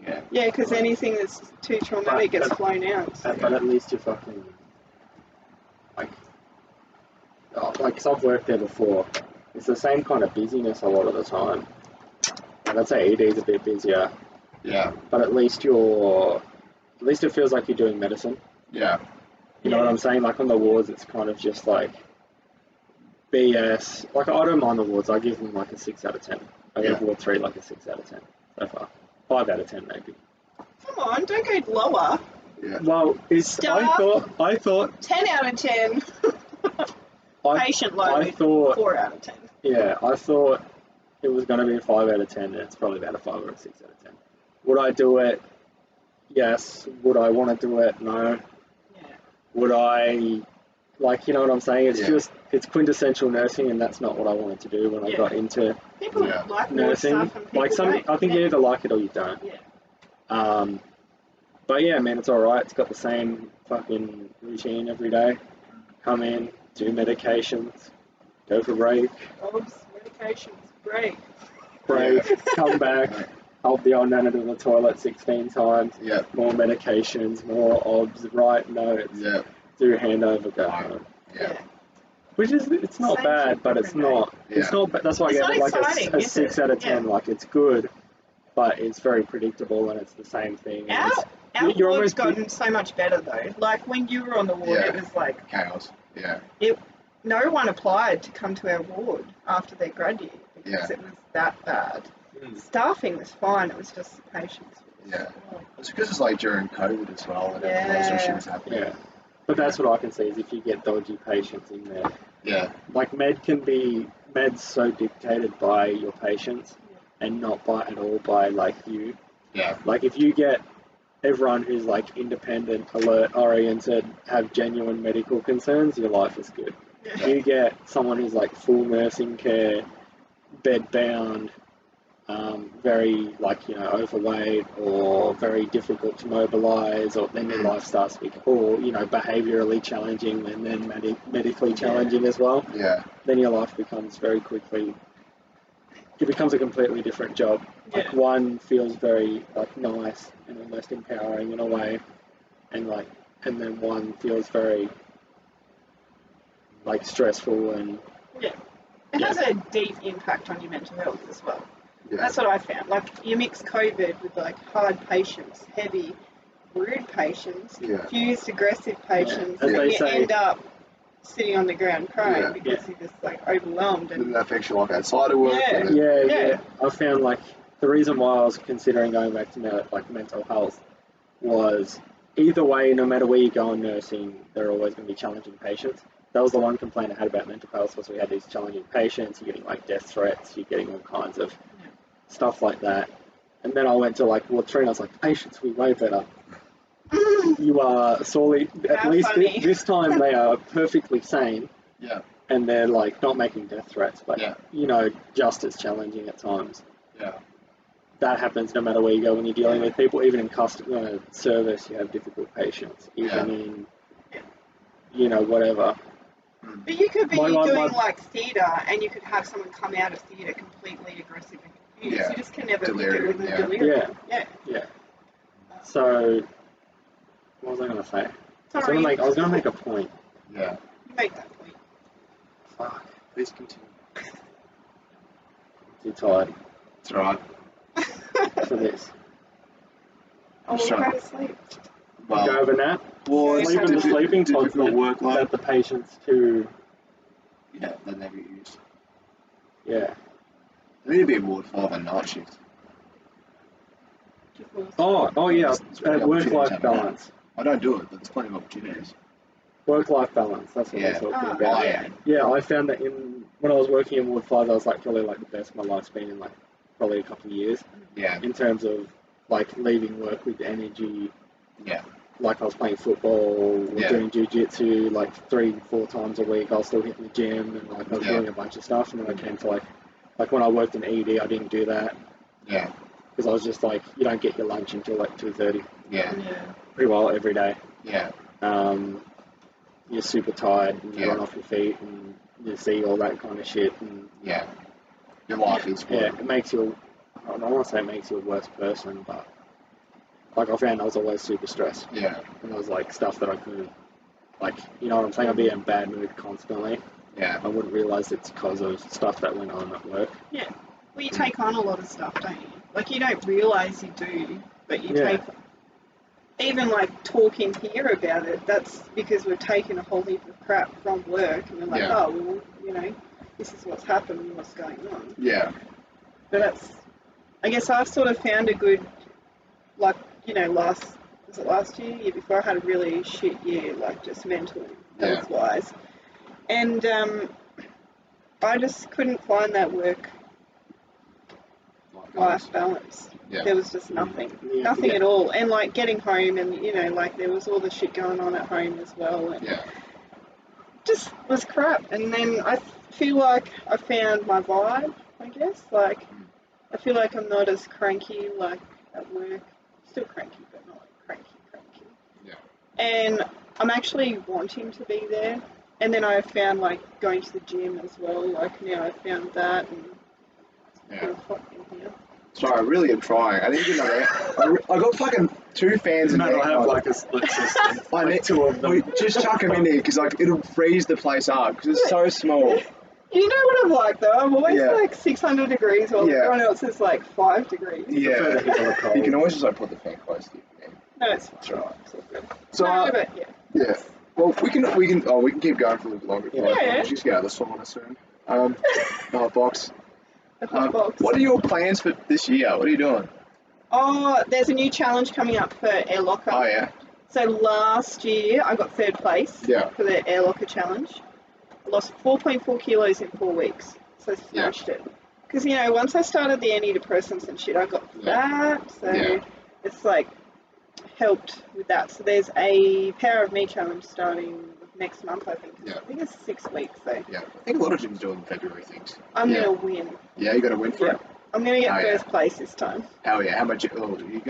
Yeah. Yeah, because anything that's too traumatic gets flown out. but at least you're fucking, like, because I've worked there before. It's the same kind of busyness a lot of the time. Like, I'd say ED's a bit busier, Yeah. but at least it feels like you're doing medicine. Yeah. You know what I'm saying? Like on the wards, it's kind of just like BS. Like, I don't mind the wards. I give them like a 6 out of 10. I give Yeah. Ward 3 like a 6 out of 10 so far. 5 out of 10 maybe. Come on, don't go lower. Yeah. Well, I thought 10 out of 10. Patient load. I thought 4 out of 10. Yeah, I thought it was going to be a 5 out of 10, and it's probably about a 5 or a 6 out of 10. Would I do it? Yes. Would I want to do it? No. Yeah. Would I, like, you know what I'm saying? It's Yeah. just, it's quintessential nursing, and that's not what I wanted to do when I Yeah. got into People Yeah. like more nursing. stuff and people Like, don't. I think you either like it or you don't. Yeah. But yeah, man, it's alright. It's got the same fucking routine every day. Come in, do medications, go for break, Obs, medications, break. come back, help the old nana to the toilet 16 times, Yeah. more medications, more obs, write notes, Yeah. do handover, go Right. home. Yeah. Which is, it's not Same bad, shit, but it's different not, it's Yeah. not, that's why I It's gave not it like exciting, a is 6 it? out of 10, Yeah. like it's good, but it's very predictable and it's the same thing. and Our you're ward's almost gotten so much better though. Like when you were on the ward, Yeah. it was like Chaos. Yeah. no one applied to come to our ward after they graduated because Yeah. it was that bad. Mm. Staffing was fine, it was just the patients. Yeah. It's because it's like during COVID as well, and Yeah. lots of shit's happening. Yeah. But that's what I can see is if you get dodgy patients in there. Yeah. Like med's so dictated by your patients and not by at all by like you. Yeah. Like if you get everyone who's like independent, alert, oriented, have genuine medical concerns, your life is good. Yeah. You get someone who's like full nursing care, bed bound, very like, you know, overweight or very difficult to mobilise, or then your life starts to be, or, you know, behaviourally challenging and then medically challenging as well. Yeah. Then your life becomes very quickly, it becomes a completely different job. Like Yeah. one feels very like nice and almost empowering in a way, and then one feels very like stressful and It has a deep impact on your mental health as well. Yeah. That's what I found. Like you mix COVID with like hard patients, heavy, rude patients, Yeah. confused, aggressive patients, As and they you say- end up sitting on the ground crying Yeah. because you're just like overwhelmed And and that affects you like outside of work. Yeah. and then- yeah. Yeah. I found like the reason why I was considering going back to like mental health was either way, no matter where you go in nursing, there are always going to be challenging patients. That was the one complaint I had about mental health was we had these challenging patients. You're getting like death threats. You're getting all kinds of stuff like that. And then I went to like Ward 3 and I was like, patients, we way better. You are sorely, at How least funny. this time they are perfectly sane Yeah. and they're like not making death threats, but Yeah. you know, just as challenging at times. Yeah. That happens no matter where you go when you're dealing with people. Even in customer service, you have difficult patients. Even in, you know, whatever. But you could be My- doing like theatre and you could have someone come out of theatre completely aggressive and confused. Yeah. You just can never Delirium, pick it with a yeah. delirium. Yeah. So, what was I going to say? Sorry. I was going to make a point. Yeah. You make that point. Fuck. Please continue. Too tired It's alright. for this. Oh, we'll Sure. go to sleep. Well, Go over nap. well, it's Sleep in the difficult- sleeping difficult continent workload. that the patients to, Yeah, they never use. yeah. They need to be in Ward 5 and night shift. Oh yeah. There's plenty of Work-life opportunities happening. balance. I don't do it, but there's plenty of opportunities. Work-life balance. That's what Yeah. we're talking Oh, about. yeah. Yeah, I found that when I was working in Ward 5, I was like probably like the best my life's been in like probably a couple of years Yeah. in terms of like leaving work with energy. Yeah. Like I was playing football, or Yeah. doing jiu-jitsu like 3-4 times a week. I was still hitting the gym and like I was Yeah. doing a bunch of stuff. And then I came to like when I worked in ED, I didn't do that Yeah. because I was just like, you don't get your lunch until like 2:30, Yeah. Yeah. pretty well every day. Yeah. You're super tired and you Yeah. run off your feet and you see all that kind of shit. And Yeah. Your life is yeah, good. it makes you, I don't want to say it makes you a worse person, but like I found I was always super stressed. Yeah. And there was like stuff that I couldn't, like, you know what I'm saying? I'd be in a bad mood constantly. Yeah. I wouldn't realise it's because of stuff that went on at work. Yeah. Well, you take on a lot of stuff, don't you? Like, you don't realise you do, but you Yeah. take... Even, like, talking here about it, that's because we've taken a whole heap of crap from work, and we're like, Yeah. oh, well, you know, this is what's happened and what's going on. Yeah. But I guess I've sort of found a good, like, was it last year? Year before, I had a really shit year, like just mental health wise. And I just couldn't find that work-life balance. Yeah. There was just nothing Yeah. at all. And like getting home and, like there was all the shit going on at home as well. And just was crap. And then I feel like I found my vibe, I guess. Like, I feel like I'm not as cranky like at work. Still cranky, but not cranky. Yeah. And I'm actually wanting to be there. And then I found like going to the gym as well. Like now I found that, and it's pretty hot in here. Sorry, I really am trying. I need to know that. I got fucking 2 fans in Matt there. will have like a split system. I need 2 of them. We just chuck them in there because like it'll freeze the place up because it's so small. You know what I'm like though? I'm always Yeah. like 600 degrees while everyone else is like 5 degrees. Prefer the heat or the cold. You can always just like put the fan close to you. No, it's fine. Sure. It's all good. So No, but yeah. yeah. Well, we can keep going for a little bit longer. Yeah. We'll just get out of the sauna soon. Box. The hot box. What are your plans for this year? What are you doing? Oh, there's a new challenge coming up for Air Locker. Oh yeah. So last year I got 3rd place for the Air Locker challenge. I lost 4.4 kilos in 4 weeks. So I smashed it. Because, once I started the antidepressants and shit, I got that. So it's like helped with that. So there's a Power of Me challenge starting next month, I think. Yeah. I think it's 6 weeks, so Yeah. I think a lot of gyms do it in February things. I'm going to win. Yeah, you got to win for it. I'm going to get first place this time. Hell yeah. How much? You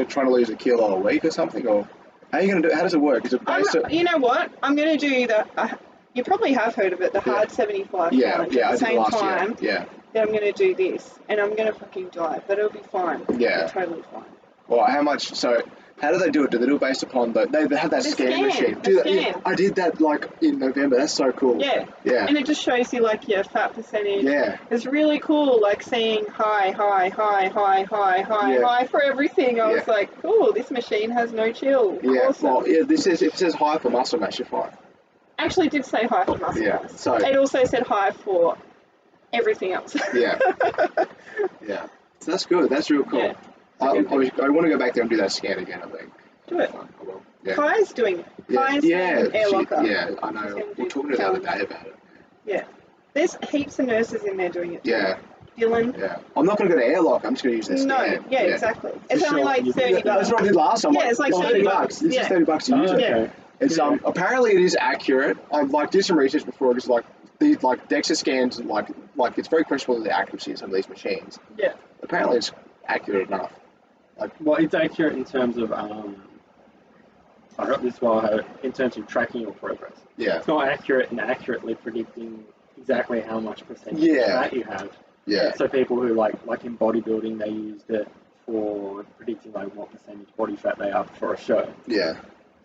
trying to lose a kilo a week or something? Or how are you going to do it? How does it work? Is it based on... You know what? I'm going to do the... you probably have heard of it, the Hard 75 challenge. Yeah, At the same time, Yeah. then I'm going to do this. And I'm going to fucking die, but it'll be fine. Yeah. It'll be totally fine. Well, how much? So, how do they do it? Do they do it based upon they have that scan machine? Scan. I did that like in November. That's so cool. Yeah. Yeah. And it just shows you like your fat percentage. Yeah. It's really cool, like seeing high for everything. I was like, cool, this machine has no chill. Yeah. Awesome. Well, yeah. If it says high for muscle mass, you're fine. Actually, it did say high for muscle Yeah. mass. So it also said high for everything else. Yeah. Yeah. So that's good. That's real cool. Yeah. I want to go back there and do that scan again. I think. Do it. I will. Yeah. Kai's doing it. Kai's doing Air Locker. Yeah, I know. We were talking to her the other day about it. Yeah. There's heaps of nurses in there doing it too. Yeah. Dylan. Yeah. I'm not going to go to Air Locker. I'm just going to use this scan. No, exactly. It's only sure. like $30. That's what I did last time. Yeah, it's like $30. It's just Yeah. $30 to use it. Yeah. It's apparently it is accurate. I've did some research before. Just like these DEXA scans, like it's very questionable the accuracy of some of these machines. Yeah. Apparently it's accurate enough. Well, it's accurate in terms of I got this while in terms of tracking your progress. Yeah. It's not accurate and accurately predicting exactly how much percentage fat you have. Yeah. So people who like in bodybuilding, they used it for predicting like what percentage body fat they are for a show. Yeah.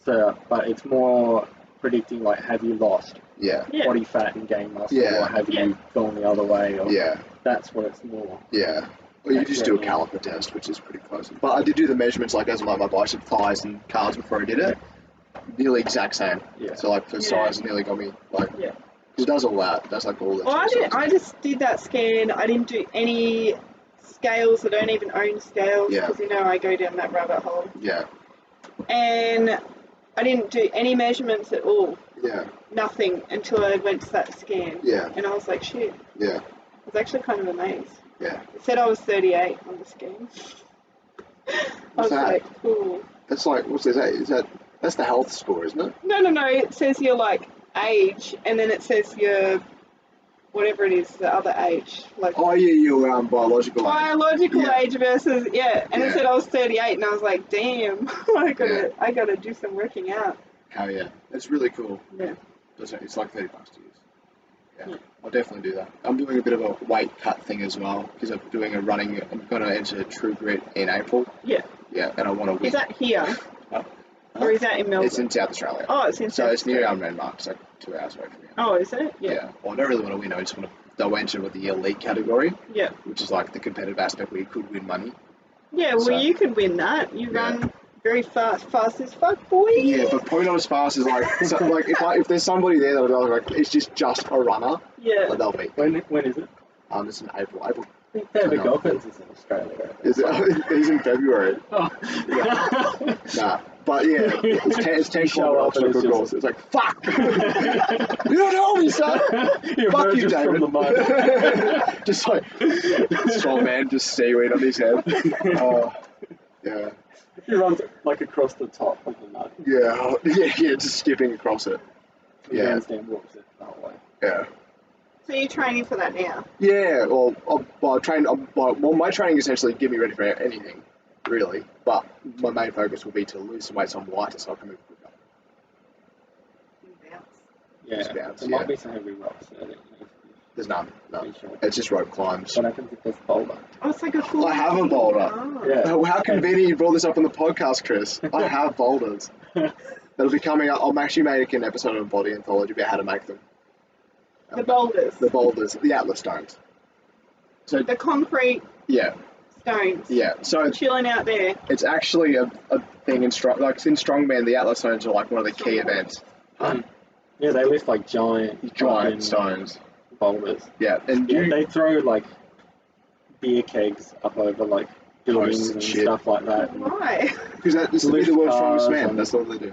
So, but it's more predicting like have you lost Yeah. body fat and gained muscle, Yeah. or have you gone the other way? Or Yeah. That's what it's more. Yeah. Well, you just do a caliper test, which is pretty close. But I did do the measurements, like as my bicep, thighs, and calves before I did it. Nearly exact same. Yeah. So like for size, it nearly got me like. Yeah. It does all that. It does like all the. Well, I just did that scan. I didn't do any scales. I don't even own scales because I go down that rabbit hole. Yeah. And I didn't do any measurements at all. Yeah. Nothing until I went to that scan. Yeah. And I was like, shit. Yeah. I was actually kind of amazed. Yeah. It said I was 38 on the scan. I was like, cool. That's like, what's that? That's the health score, isn't it? No. It says your like age, and then it says your whatever it is, the other age. Like your biological age versus and it said I was 38, and I was like, damn, I gotta do some working out. Hell yeah, it's really cool. Yeah. It's like $30 to use. Yeah. I'll definitely do that. I'm doing a bit of a weight cut thing as well because I'm doing I'm going to enter True Grit in April. Yeah. Yeah, and I want to win. Is that here? Or is that in Melbourne? It's in South Australia. Oh, it's in South So it's near Australia. Renmark. It's like 2 hours away from here. Oh, is it? Yeah. Well, I don't really want to win. I just want to enter with the elite category. Yeah. Which is like the competitive aspect where you could win money. Yeah, well, you could win that. You run very fast as fuck. boy. Yeah, but probably not as fast as like like if there's somebody there that like it's just a runner, Yeah. like, they'll beat. When is it? It's in April. April. I think David No. Goggins is in Australia. Right? Is it? He's in February. Oh. Nah, but yeah, it's 10 You show kilometers up and for it's good just- rules. It's like fuck. You don't know me, son. He Fuck you, emerges David. from the mud. Just like strong man, just seaweed on his head. Oh, yeah, He runs like across the top of the mud. yeah, just skipping across it. He Yeah. handstand walks it the whole way. Yeah. So you're training for that now? Yeah, well, my training essentially get me ready for anything, really. But my main focus will be to lose some weight so I'm lighter so I can move quicker. Yeah, Just bounce, there yeah. might be some heavy rocks there. There's none, no. Pretty sure. It's just rope climbs. What happens if there's boulder? Oh, it's like a full. I have a boulder. Oh. Yeah. How convenient you brought this up on the podcast, Chris. I have boulders. That'll be coming up. I'm actually making an episode of Body Anthology about how to make them. The boulders. The boulders, the Atlas stones. So, The concrete yeah, stones. yeah. So Chilling out there. it's actually a thing in strongman. The Atlas stones are like one of the key events. Yeah, they lift like giant fucking Stones. boulders. Yeah, and Yeah, you they throw like beer kegs up over like buildings Posts and and shit. stuff like that. Why? because that's the lift world's strongest cars man. and- That's all they do.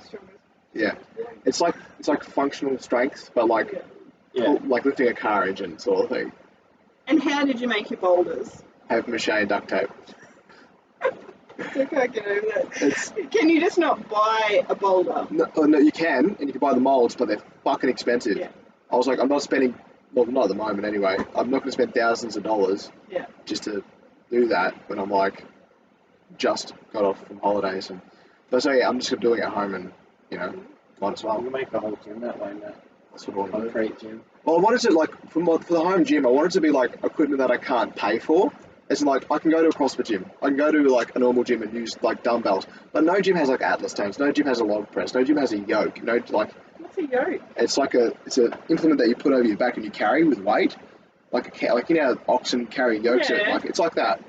Yeah, it's like functional strength, but like Yeah, like lifting a car engine sort of thing. And how did you make your boulders? Have mache and duct tape. I can't get over that. It's Can you just not buy a boulder? no, you can, and you can buy the molds, but they're fucking expensive. Yeah. I was like, I'm not spending, well, not at the moment anyway. I'm not going to spend thousands of dollars Yeah. just to do that when I'm like just got off from holidays and. But so yeah, I'm just doing it at home and might as well. we'll make a whole gym that way, Matt. That's what I want to do. Concrete gym. Well, I wanted to like for the home gym. I wanted to be like equipment that I can't pay for. As in, like I can go to a CrossFit gym. I can go to like a normal gym and use like dumbbells. But no gym has like Atlas stones. No gym has a log press. No gym has a yoke. Like What's a yoke? it's an implement that you put over your back and you carry with weight. Like a cow, like oxen carry yokes. Yeah. Like it's like that.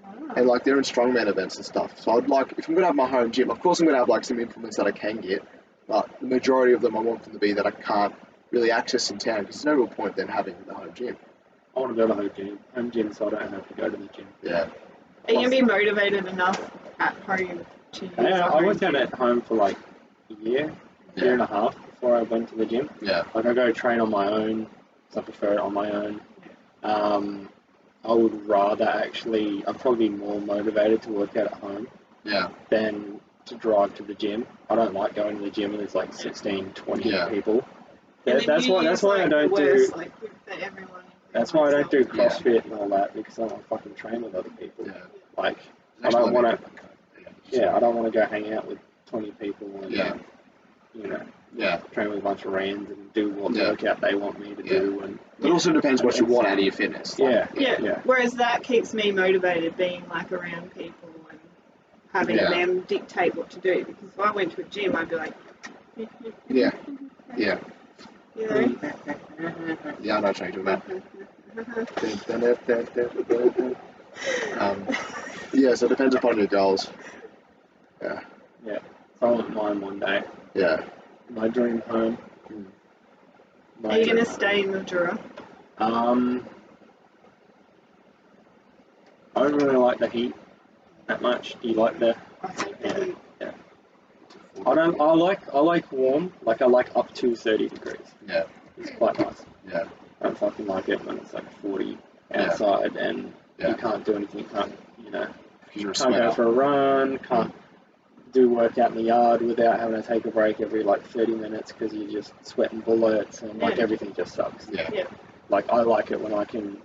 Ah. And like they're in strongman events and stuff. So I'd like if I'm gonna have my home gym. Of course, I'm gonna have like some implements that I can get. But the majority of them I want them to be that I can't really access in town because there's no real point then having the home gym. I want to go to home gym so I don't have to go to the gym. Yeah. Are you gonna be motivated enough at home to use Yeah, the I home worked out gym? at home for like a year and a half before I went to the gym. Yeah. Like I go train on my own, so I prefer it on my own. I would rather actually, I'd probably be more motivated to work out at home Yeah. than to drive to the gym. I don't like going to the gym and there's like 16, 20 Yeah. people. And then That's you why use, I like, don't the do. worst, like, that everyone, That's why I don't do myself. CrossFit and all that because I don't want to fucking train with other people. Yeah. Like, I Actually, don't want to. Yeah. Yeah, I don't want to go hang out with 20 people and Yeah. Yeah. train with a bunch of rands and do what Yeah. workout they want me to do. And It also depends what you want out of your fitness. yeah, Yeah. Whereas that keeps me motivated, being like around people and having Yeah. them dictate what to do. Because if I went to a gym, I'd be like, Yeah. Yeah. you know. Yeah, I know what you're talking about. Yeah, so it depends upon your goals. Yeah. yeah. So I want mine one day. Yeah. My dream home. Mm. My Are you dream going to stay in Mildura? home. I don't really like the heat that much. Do you like the? I think Yeah. that Yeah. I like warm. Like I like up to 30 degrees. Yeah. It's quite nice. Yeah. I don't fucking like it when it's like 40 outside and Yeah. you can't do anything. You can't, You're a can't go sweater. for a run. Can't do work out in the yard without having to take a break every like 30 minutes because you're just sweating bullets and like Yeah. everything just sucks. Yeah. Yeah. Like I like it when I can.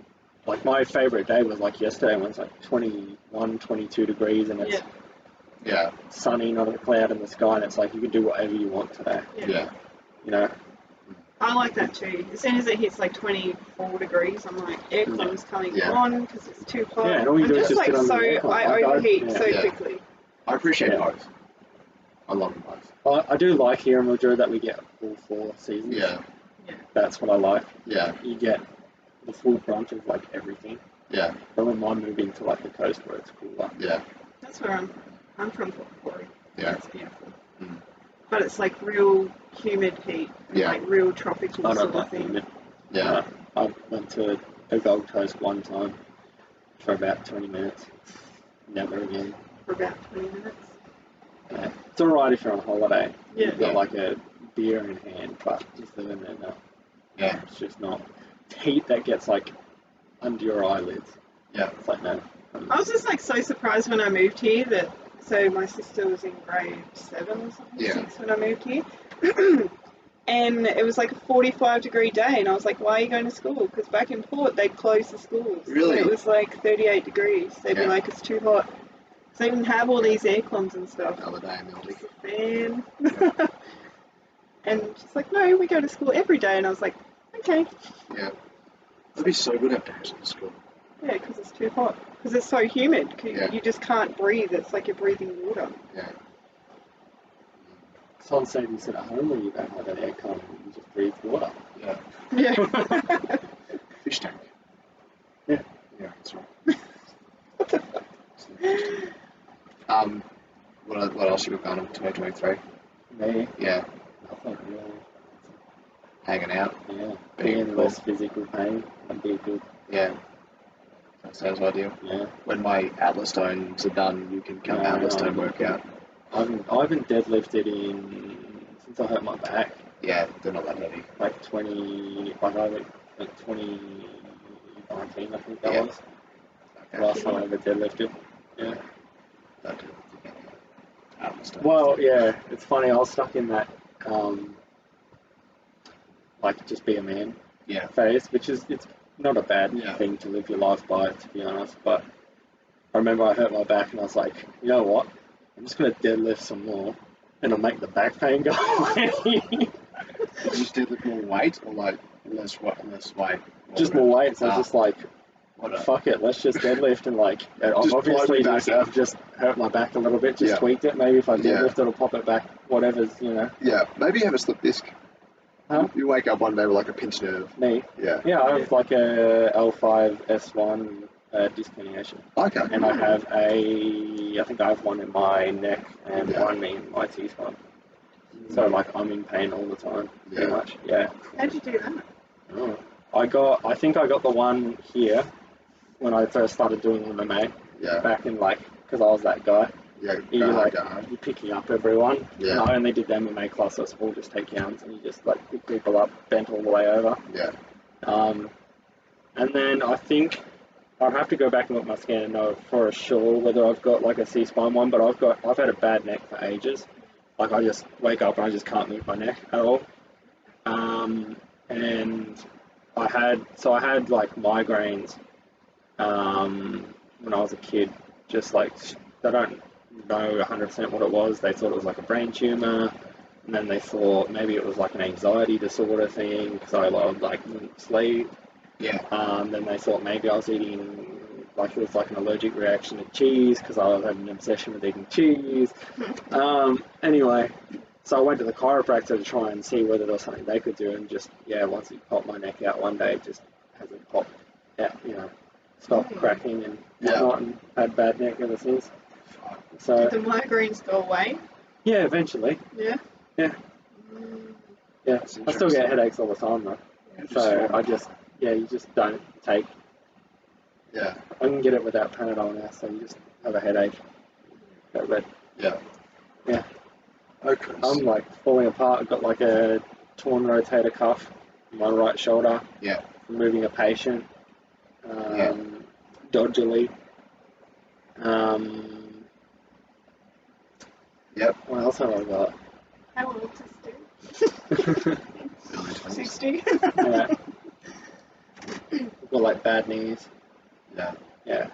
Like my favorite day was like yesterday when it's like 21, 22 degrees and it's Yeah. Yeah. sunny, not a cloud in the sky, and it's like you can do whatever you want today. Yeah. You know. I like that too. As soon as it hits like 24 degrees, I'm like, aircon's coming Yeah. on because it's too hot. Yeah, and all you I'm do is just just like get on the so, aircon. I Like, overheat yeah. so Yeah. quickly. I appreciate Yeah. both. I love them both. I do like here in Mildura that we get all 4 seasons. Yeah. That's what I like. Yeah. You get the full brunt of like everything. Yeah. I wouldn't mind moving to like the coast where it's cooler. Yeah. That's where I'm from Port Macquarie. Yeah. It's beautiful. but it's like real humid heat, Yeah. like real tropical I sort don't of like thing. humid. Yeah. I went to the Gold Coast one time for about 20 minutes. Never again. For about 20 minutes. Yeah. It's alright if you're on holiday. Yeah. You've got Yeah. like a beer in hand, but just living there now. Yeah. It's just not. It's heat that gets like under your eyelids. Yeah. It's like, no. I was just like so surprised when I moved here that, so my sister was in grade 7 or something, Yeah. 6 when I moved here. And it was like a 45-degree day, and I was like, why are you going to school? Because back in Port, they'd close the schools. Really? And it was like 38 degrees. They'd be Yeah. like, it's too hot. So they didn't have all these air cons and stuff. Another day in the Aldi. Just a fan. And she's like, no, we go to school every day. And I was like, okay. Yeah. It'd be so good after high school. Yeah, because it's too hot. Because it's so humid. 'Cause Yeah. you just can't breathe. It's like you're breathing water. Yeah. Someone said you sit at home when you don't have an aircon and you just breathe water. Yeah. Yeah. Fish tank. Yeah. Yeah, that's right. What else you got going on in 2023? Me, Yeah. nothing really. Hanging out. Yeah, Being being cool. less physical pain would be good. Yeah. That sounds ideal. Yeah, When my Atlas stones are done, you can come Yeah, Atlas I stone know. workout. I haven't deadlifted since I hurt my back. Yeah, they're not that heavy. Like 2019, I think that Yeah. was Okay. last time I ever deadlifted. Yeah. Don't do it. Atlas stones. Well, yeah, it's funny. I was stuck in that, like, just be a man Yeah. phase, which is it's not a bad Yeah. thing to live your life by, to be honest. But I remember I hurt my back, and I was like, you know what? I'm just gonna deadlift some more, and I'll make the back pain go away. You just did with more weight or like less weight? Just more weight. So I was just like, What a, fuck it, let's just deadlift and like, I've Just obviously blow it back just, I've just hurt my back a little bit, just Yeah. tweaked it. Maybe if I Yeah. deadlift, it'll pop it back. Whatever's, yeah, maybe you have a slip disc. Huh? You wake up one day with like a pinched nerve. Me. Yeah. Yeah, I have like a L5-S1 disc herniation, Okay. and I think I have one in my neck and Yeah. one in my T-spine. So like I'm in pain all the time, pretty Yeah. much. Yeah. How'd you do that? Oh. I think I got the one here when I first started doing MMA Yeah. back in because I was that guy. Yeah. You're Go hard, like go hard. you're picking up everyone. Yeah. And I only did the MMA class, so it's all just takedowns, and you just like pick people up, bent all the way over. Yeah. And then I think I'd have to go back and look at my scan and know for sure whether I've got like a C-spine one, but I've had a bad neck for ages. Like I just wake up and I just can't move my neck at all. And I had like migraines when I was a kid. Just like they don't know 100% what it was. They thought it was like a brain tumor, and then they thought maybe it was like an anxiety disorder thing because I like wouldn't sleep. Yeah. Then they thought maybe I was eating, like it was like an allergic reaction to cheese because I had an obsession with eating cheese. Anyway, so I went to the chiropractor to try and see whether there was something they could do, and just, once he popped my neck out one day, it just hasn't popped out, stopped cracking and whatnot, and had bad neck ever since. So, Did the migraines go away? yeah, eventually. Yeah. Yeah. Mm. Yeah, That's I still get interesting. headaches all the time though. So I just, you just don't take. Yeah. I can get it without Panadol now, so you just have a headache. Go to bed. Yeah. Yeah. Oh, Chris. I'm like falling apart. I've got like a torn rotator cuff in my right shoulder. Yeah. From moving a patient. Dodgily. Yep. What else have I got? How old is Stu? Early 20s. 60. Yeah. I've got like bad knees. Yeah. Yeah.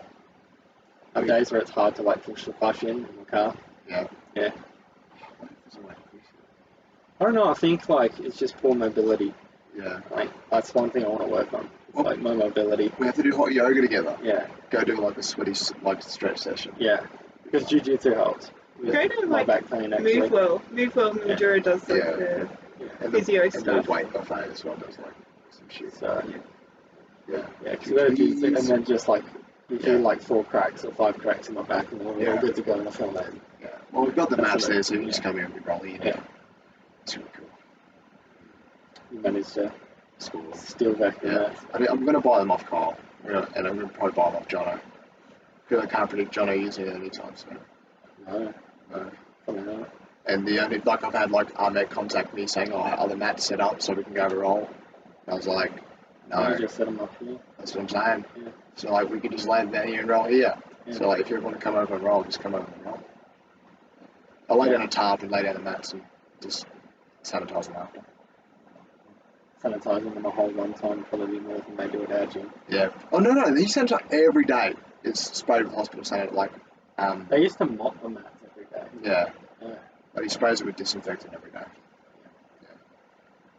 Have days where it's hard to like push the clutch in the car. Yeah. Yeah. I don't know, I think like it's just poor mobility. Yeah. Like that's one thing I want to work on. It's Well- like my mobility. We have to do hot yoga together. Yeah. Go do like a sweaty stretch session. Yeah. Because jiu-jitsu helps. with Go to, my like, back pain actually. Move Well Mildura does like Yeah. the And physio and stuff. the weight buffet as well does like some shit. So Yeah. yeah, because you go to jiu-jitsu and Jeez. then just like you feel Yeah. like 4 cracks or 5 cracks in my back and we're Yeah. all good to go in the film. Yeah. Well, we've got the That's mats there, so you amazing, can just yeah. come here and be rolling in. Yeah. It's really cool. You managed to School. steal back the Yeah. mats. I'm going to buy them off Kyle. And I'm going to probably buy them off Jono. Because I can't predict Jono using it anytime soon. No, No. probably not. And the only, like, I've had, like, Ahmed contact me saying, oh, are the mats set up so we can go have a roll? And I was like, no. You just set them up here. That's what I'm saying. Yeah. So, like, we could just land down here and roll here. Yeah. So, like, if you want to come over and roll, just come over and roll. I'll lay down a tarp and lay down the mats and just sanitize them after. Sanitizing them a whole one time probably more than they do at our gym. Yeah. Oh, no, he sanitizes every day. It's sprayed with hospital sanitizer, like, They used to mop the mats every day. yeah. Yeah. But he sprays it with disinfectant every day. Yeah.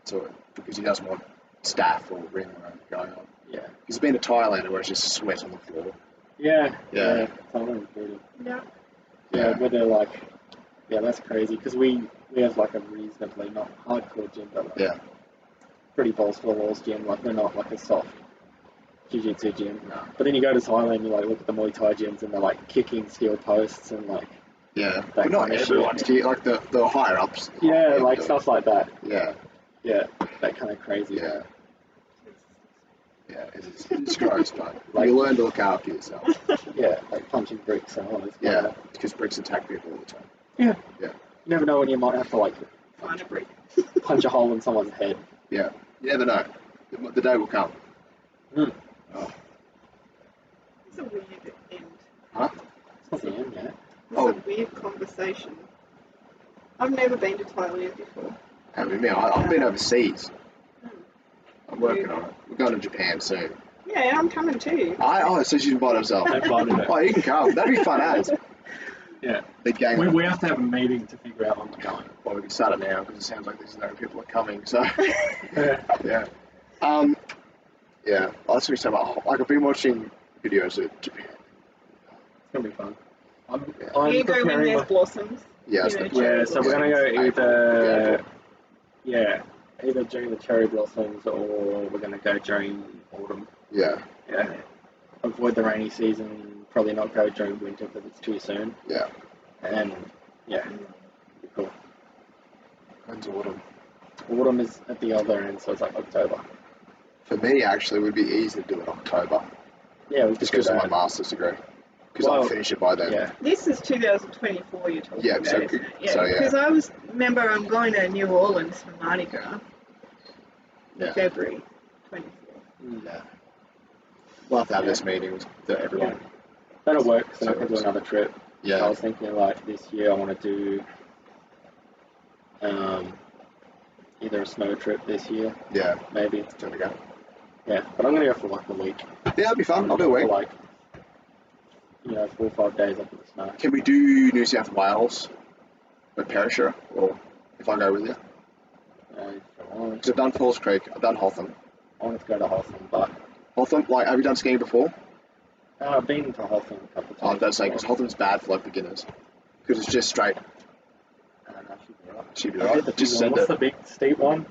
So, because he doesn't want staph or ring going on. Yeah. He's been to Thailand where it's just sweat on the floor. Yeah. Yeah. Thailand's brutal. Yeah. Yeah, where they're like, yeah, that's crazy because we have like a reasonably not hardcore gym, but like Yeah. pretty balls to the walls gym. Like we're not like a soft jiu-jitsu gym. No. But then you go to Thailand, you like look at the Muay Thai gyms and they're like kicking steel posts and like Yeah. But not kind of everyone's shit. like the higher ups. Yeah, Yeah, like do it. stuff like that. Yeah. Yeah, that kind of crazy. Yeah. Yeah. It's gross, but Like- you learn to look after yourself. Yeah, like punching bricks and all this. Yeah. Because bricks attack people all the time. Yeah. Yeah. You never know when you might have to like Find a brick. punch a hole in someone's head. Yeah. You never know. The day will come. Mm. Oh. It's a weird end. Huh? It's not the end yet. It's Oh. a weird conversation. I've never been to Thailand before. Haven't been. I've been overseas. Hmm. I'm working on it. We're going to Japan soon. Yeah, I'm coming too. So she's invited herself. I invited her. Oh, you can come. That'd be fun as. Yeah. Big gang. We have to have a meeting to figure out when we're going. Well, we can start it now because it sounds like there's no people are coming. So Yeah. yeah. Yeah. That's gonna be so much. Like I've been watching videos of Japan. It's gonna be fun. I'm You go when preparing there's my... blossoms. Yeah. You So know, Yeah, so we're gonna go April. either either during the cherry blossoms or we're gonna go during autumn. Yeah. Yeah. Avoid the rainy season. Probably not go during winter because it's too soon. Yeah. And yeah, be cool. When's autumn? Autumn is at the other end, so it's like October. For me, actually, it would be easy to do it October, Yeah, we just just because of my master's degree. Because Well, I'll finish it by then. Yeah. This is 2024 you're talking Yeah, about, so- isn't it? so, Yeah, yeah. because remember I'm going to New Orleans for Mardi Gras in Yeah. February 24. Yeah. We'll have to have this meeting with everyone. Yeah. That'll work, so I can do another trip. I Yeah. was thinking like this year I want to do either a snow trip this year, Yeah. maybe. There we go. Yeah, but I'm gonna go for like a week. Yeah, that'd be fun. I'll do a For week. like 4 or 5 days up in the snow. Can we do New South Wales with Perisher, or if I go with you? Because I've done Falls Creek, I've done Hotham. I wanted to go to Hotham, but Hotham, like, have you done skiing before? I've been to Hotham a couple of times. I was about to say, because Hotham's bad for like beginners. Because it's just straight. I don't know, should be right. She'd be I did right. the big Just one. send What's it. the big steep one?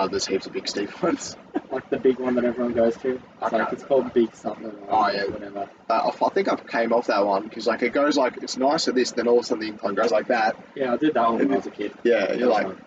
There's heaps of big steep ones. Like the big one that everyone goes to? It's I can't like it's called Big something. Oh, Or yeah. whatever. I think I came off that one because like it goes like it's nice at this, then all of a sudden the incline goes like that. Yeah, I did that one when I was a kid. Yeah, you're like, Fun.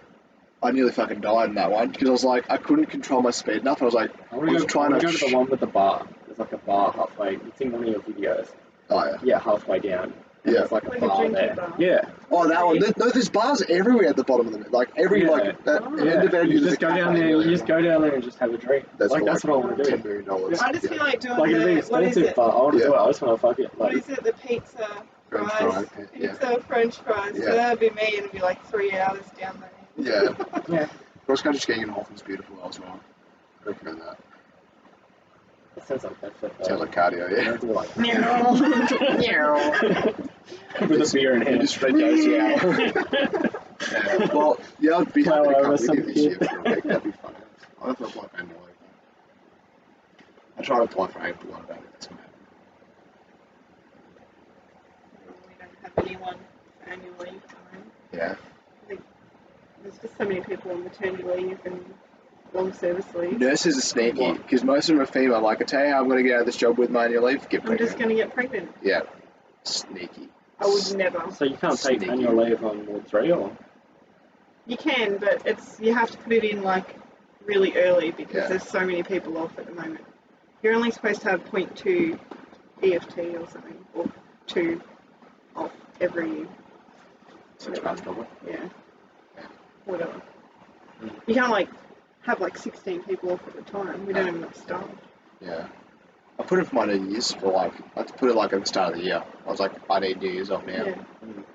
I nearly fucking died in that one because I was like, I couldn't control my speed enough. I was like, I want to was go, trying I to wanna go to the one with the bar. There's like a bar halfway. It's in one of your videos. oh yeah. Yeah, halfway down. And Yeah. There's like a Like a bar drinky there. bar. Yeah. Oh, that one. No, there's bars everywhere at the bottom of them. Like every Yeah. like that Oh. end Yeah. of it, You there's just a go down cafe there. You there. just go down there and just have a drink. That's Like for that's like what I want to $10 do. million. I just feel like doing Like it'd be what is expensive, it? but I want to Yeah. do it. I just want to fuck it. What Like is it? The pizza French fries. fry, yeah. Pizza French fries. Yeah. So that'd be me, and it'd be like 3 hours down there. Yeah. yeah, Cross country skiing in Hotham's beautiful as well. I recommend that. it sounds like that. Sounds like cardio, yeah. Don't do like Meow. with a beer in You hand. just spread those, yeah. Well, yeah, I'd be happy to Flower come over with you some this year kid. for a week. That'd be fun. I'll have to apply for annual leave. I try to apply for April, I don't think that's going to happen. We don't have anyone for annual leave time. Yeah. There's just so many people on maternity leave and long service leave. Nurses are sneaky, What? because most of them are female. Like, I tell you how I'm going to get out of this job with my annual leave, get I'm just pregnant. going to get pregnant. Yeah. Sneaky. I would never. So you can't take Sneaky. annual leave on Ward 3 or? You can, but you have to put it in like really early because Yeah. there's so many people off at the moment. You're only supposed to have 0.2 EFT or something, or 2 off every 6 months probably. yeah, whatever. You can't like have like 16 people off at a time. We don't have enough staff. Yeah. I put it for my New Year's for like, I had to put it like at the start of the year. I was like, I need New Year's off now. Yeah.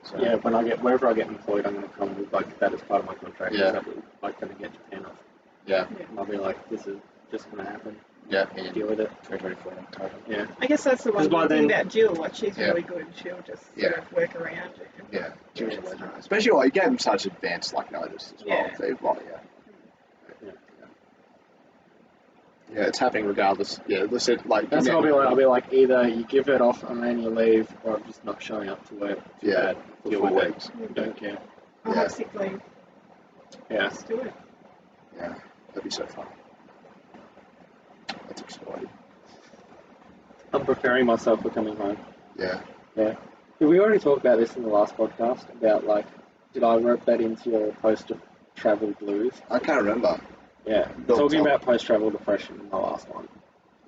So, Yeah, whenever I get employed, I'm going to come with like that as part of my contract. Yeah. That we're like going to get Japan off. Yeah. And I'll be like, this is just going to happen. Yeah. And Deal with it. 2024 in October. Yeah. I guess that's the one Because by good thing then- about Jill. Like she's Yeah. really good. She'll just Yeah. sort of work around it. Yeah. Yeah. Jill's a legend. Especially like, you gave them such advanced like notice as well. Yeah. They've like, yeah. Yeah. Yeah, it's happening regardless. Yeah, listen, like That's what I'll be like, either you give it off on annual leave, or I'm just not showing up to work. Too Yeah, bad. for Deal 4 with weeks. it. Don't care. I'll Yeah. have sick leave. Yeah. Let's do it. Yeah, that'd be so fun. That's exciting. I'm preparing myself for coming home. Yeah. Yeah. Did we already talk about this in the last podcast? About like, did I rope that into your post-travel blues? I can't remember. Yeah. No, Talking tell- about post-travel depression in the last one.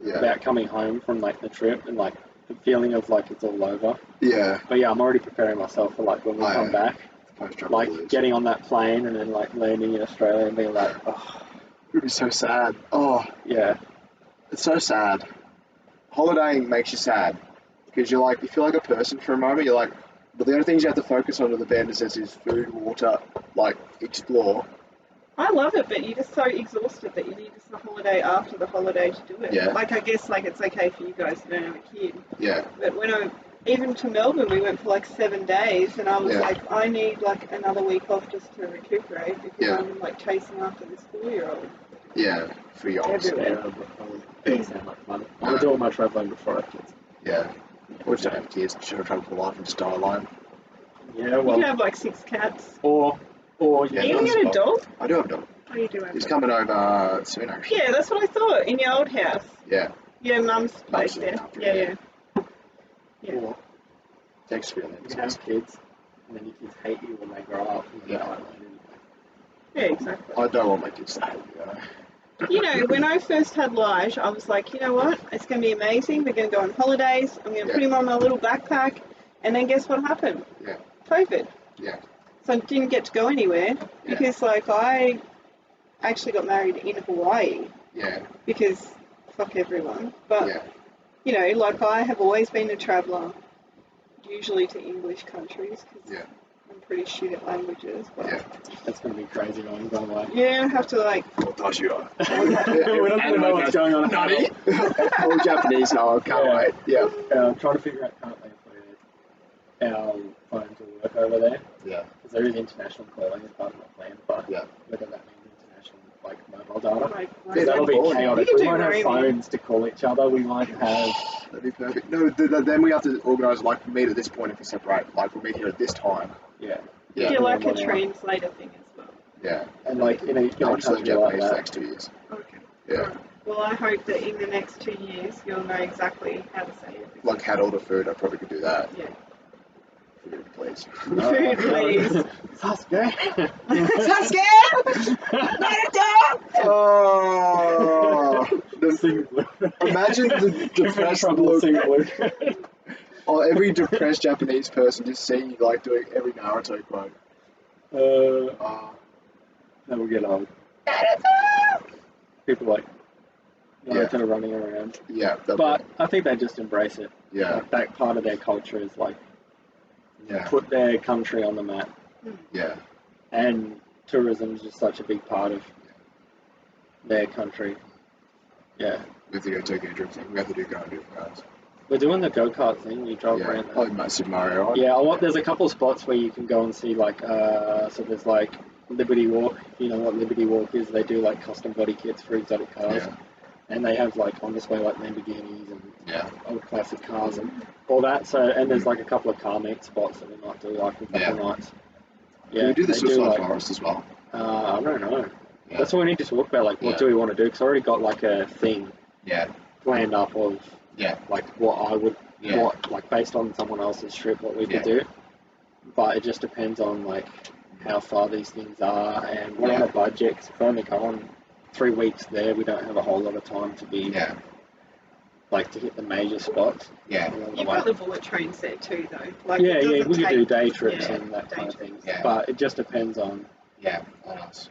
Yeah. About coming home from like the trip and like the feeling of like it's all over. Yeah. But yeah, I'm already preparing myself for like when we Oh, come yeah. back, Post-travel like blues. getting on that plane and then like landing in Australia and being like, oh, It would be so sad. Oh, yeah, it's so sad. Holidaying makes you sad because you're like, you feel like a person for a moment. You're like, but the only things you have to focus on with the band says is food, water, like explore. I love it, but you're just so exhausted that you need just a holiday after the holiday to do it. Yeah. Like I guess like it's okay for you guys who don't have a kid, Yeah. but when even to Melbourne, we went for like 7 days, and I was Yeah. like, I need like another week off just to recuperate because Yeah. I'm like chasing after this 4-year-old. Yeah. For yours. Everywhere. It sound like fun. I'm gonna do all my traveling before I have kids. Yeah. Or just don't have kids. Should have traveled for life and just die alone. Yeah, You well, can have like 6 cats. or Yeah, Are you no, gonna it's get a fine. dog? I do have a dog. Oh, you do have He's a dog. coming over soon, actually. Yeah, that's what I thought. In your old house. Yeah. Yeah, mum's place looking there. after Yeah, it, yeah. Yeah. or Thanks for you that. can have kids, and then your kids hate you when they grow up. And Yeah. you don't like them. Yeah, exactly. I don't want my kids to hate me, though. You know, when I first had Lige, I was like, you know what? It's going to be amazing. We're going to go on holidays. I'm going to put Yeah. him on my little backpack. And then guess what happened? Yeah. COVID. Yeah. So I didn't get to go anywhere Yeah. because, like, I actually got married in Hawaii Yeah. because fuck everyone. But, Yeah. you know, like, I have always been a traveller, usually to English countries because Yeah. I'm pretty shit at languages. But Yeah. That's gonna be crazy going away. yeah, I have to, like, We're not gonna know what's going on. Nutty. All Japanese, I can't Yeah. wait. Yeah. I'm trying to figure out currently if our phones will work over there. Yeah. Because there is international calling as part of my plan, but Yeah. whether that means international like mobile data, like because that'll be calling. chaotic. You We can do won't have roaming. phones to call each other. We might have. That'd be perfect. No, then we have to organise, like, meet at this point if we separate. Like, we'll meet here at this time. Yeah. Yeah. do like a 1 hour. translator thing as well. Yeah. And like in a I'll just learn country like Japanese for the that. next 2 years. Okay. Yeah. Alright. Well, I hope that in the next 2 years you'll know exactly how to say everything. Like, how to order food, I probably could do that. Yeah. Food, please. Food, please. Sasuke. Oh, Sing blue. imagine the depressed look. Sing blue. Oh, every depressed Japanese person just seeing you like doing every Naruto quote. Oh, That will get old. People like Naruto running around. yeah, But I think they just embrace it. yeah, Like, that part of their culture is like yeah, put their country on the map. yeah, And tourism is just such a big part of their country. Yeah. we have to go Tokyo Drift thing. We have to do go and do cars. We're doing the go-kart thing. You drive Yeah, around there. like massive Mario. Right? Yeah, there's a couple of spots where you can go and see, like, so there's, like, Liberty Walk. If you know what Liberty Walk is, they do, like, custom body kits for exotic cars. Yeah. And they have, like, on display, like, Lamborghinis and Yeah. old classic cars and all that. So, and there's, like, a couple of car meet spots that we might do, like, in a couple Yeah. of nights. Can we do the they Suicide like, Forest as well? I don't know. Yeah. That's what we need to talk about, like, what Yeah. do we want to do? Because I already got, like, a thing Yeah, planned up of, yeah, like, what I would, yeah, like, based on someone else's trip, what we Yeah. could do. But it just depends on, like, how far these things are, and we're on a budget. 'Cause if we're only going 3 weeks there, we don't have a whole lot of time to be like to hit the major spots. Yeah. along the You've way. got the bullet trains there too, though. Like, Yeah, it yeah, doesn't we could do take- day trips yeah, and that day kind of trips. thing. Yeah. But it just depends on On us.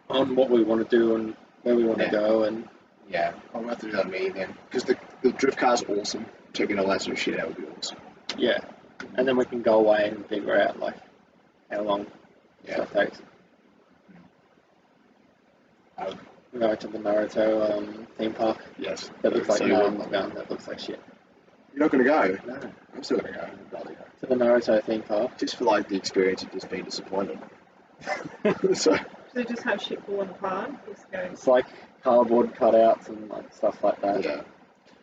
what we want to do and where we want to go. And Yeah, I'm gonna have to do that me then. Because the drift car's awesome. Checking all that sort of shit out would be awesome. yeah, and then we can go away and figure out like how long stuff takes. We go to the Naruto theme park. Yes. That looks like So no, I'm not going. That looks like shit. you're not gonna go? No. I'm still gonna go. I'd rather go. To the Naruto theme park. Just for like the experience of just being disappointed. So Do they just have shit falling apart? Just go. It's like cardboard cutouts and like stuff like that. yeah.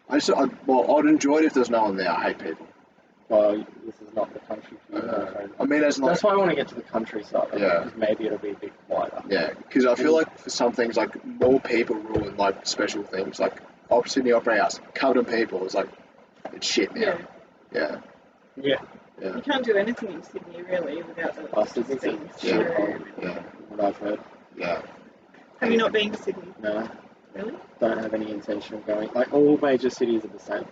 I'd enjoy it if there's no one there. I hate people. Well, this is not the country for you. Naruto. I mean, as That's why I want to get to the countryside. Yeah. Because maybe it'll be a bit quieter. Yeah, because I feel like for some things, like more people ruin like special things, like Sydney Opera House, covered in people. It's like it's shit now. Yeah. Yeah. Yeah. You can't do anything in Sydney really without the Oh, Sydney's being a Yeah. shithole. Yeah. What I've heard. Yeah. Have you not been to Sydney? No, Really? don't have any intention of going. Like all major cities are the same.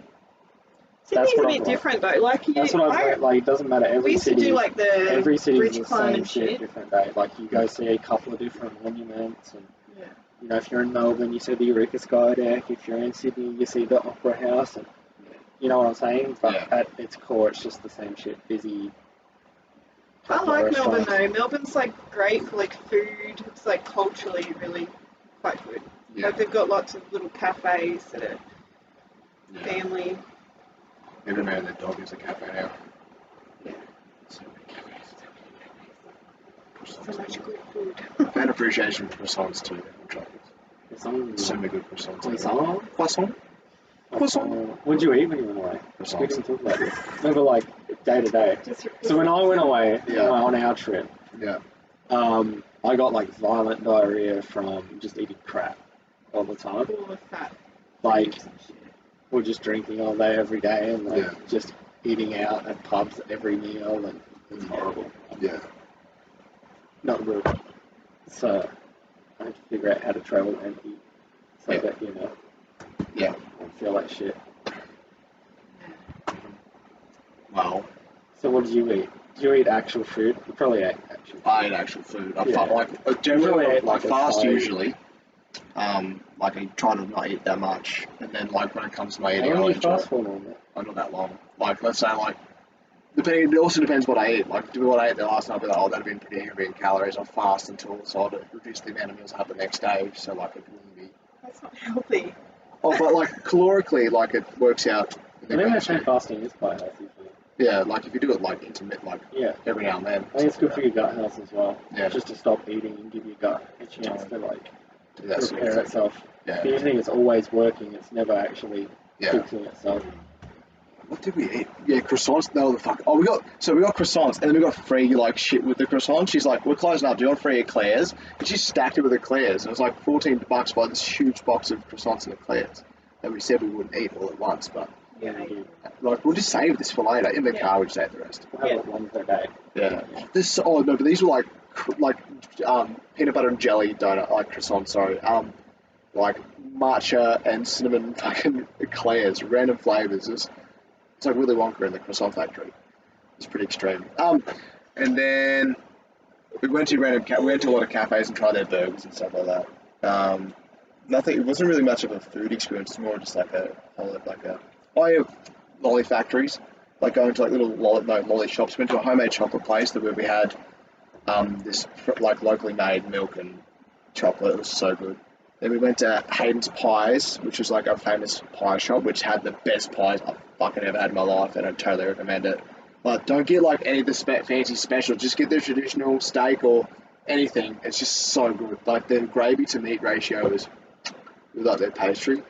Sydney's what a I've bit learned. different though. Like That's what I've heard. Like it doesn't matter. we Every used to city. do like the Every city's bridge the climb same and shit, shit. different day. Like you go see a couple of different monuments, and Yeah. you know if you're in Melbourne, you see the Eureka Sky Deck. If you're in Sydney, you see the Opera House, and you know what I'm saying. But at its core, it's just the same shit. Busy. I like Melbourne restaurants. though. Melbourne's like great for like food. It's like culturally really quite good. Yeah. Like they've got lots of little cafes that are Yeah. family. Every man and their dog is a cafe now. Yeah. So many cafes. So much good food. And appreciation for croissants too. and chocolates. So many good croissants. Croissant? Croissant. Croissant. What did you eat when you went away? We Croissants. didn't talk about this. Remember, like day to day. Just So when I went away Yeah. on our trip, Yeah. I got like violent diarrhea from just eating crap all the time. all the fat. Like foods and shit. we're just drinking all day every day and like Yeah. just eating out at pubs every meal, and it's horrible. Yeah. Not good. So I had to figure out how to travel and eat so Yeah. that Yeah. I don't feel like shit. Well, So what did you eat? Did you eat actual food? You probably ate actual food. I eat actual food. I Yeah. generally Usually I eat like like a fast side. usually. Like I try to not eat that much, and then like when it comes to my eating, How I'll long you enjoy fast it. for normally? I'm not that long. Like let's say like depending. It also depends what I eat. Like do what I ate the last night, I'll be like, oh, that'd been pretty heavy in calories. I'll fast until so I'll reduce the amount of meals I have the next day. So like it wouldn't be. That's not healthy. Oh, but like calorically, like it works out. I think they say fasting is quite healthy for you. Yeah, like if you do it like intermittent, like Yeah. every now and then. I think it's good for your gut health as well. Yeah. Just to stop eating and give your gut a chance to like Do that sort of repair thing. itself. Yeah. If you think it's always working, it's never actually Yeah. fixing itself. What did we eat? Yeah, croissants. No, the fuck. Oh, we got croissants, and then we got free like shit with the croissants. She's like, "We're closing up. Do you want free eclairs?" And she stacked it with eclairs. It was like $14 for this huge box of croissants and eclairs. And we said we wouldn't eat all at once, but Yeah. like we'll just save this for later. In the Yeah. car, we just ate the rest. We'll have it one per day. Yeah. This. Oh no, but these were like peanut butter and jelly donut, like croissants. Sorry. Like matcha and cinnamon fucking eclairs, random flavors. It's like Willy Wonka in the croissant factory. It's pretty extreme. And then we went to a lot of cafes and tried their burgers and stuff like that. Nothing. It wasn't really much of a food experience. It's more just like lolly factories, like going to like little lolly shops. Went to a homemade chocolate place where we had this like locally made milk and chocolate. It was so good. Then we went to Hayden's Pies, which was like a famous pie shop, which had the best pies I've fucking ever had in my life, and I totally recommend it. But don't get like any of the fancy specials. Just get the traditional steak or anything. It's just so good. Like the gravy to meat ratio is like their pastry.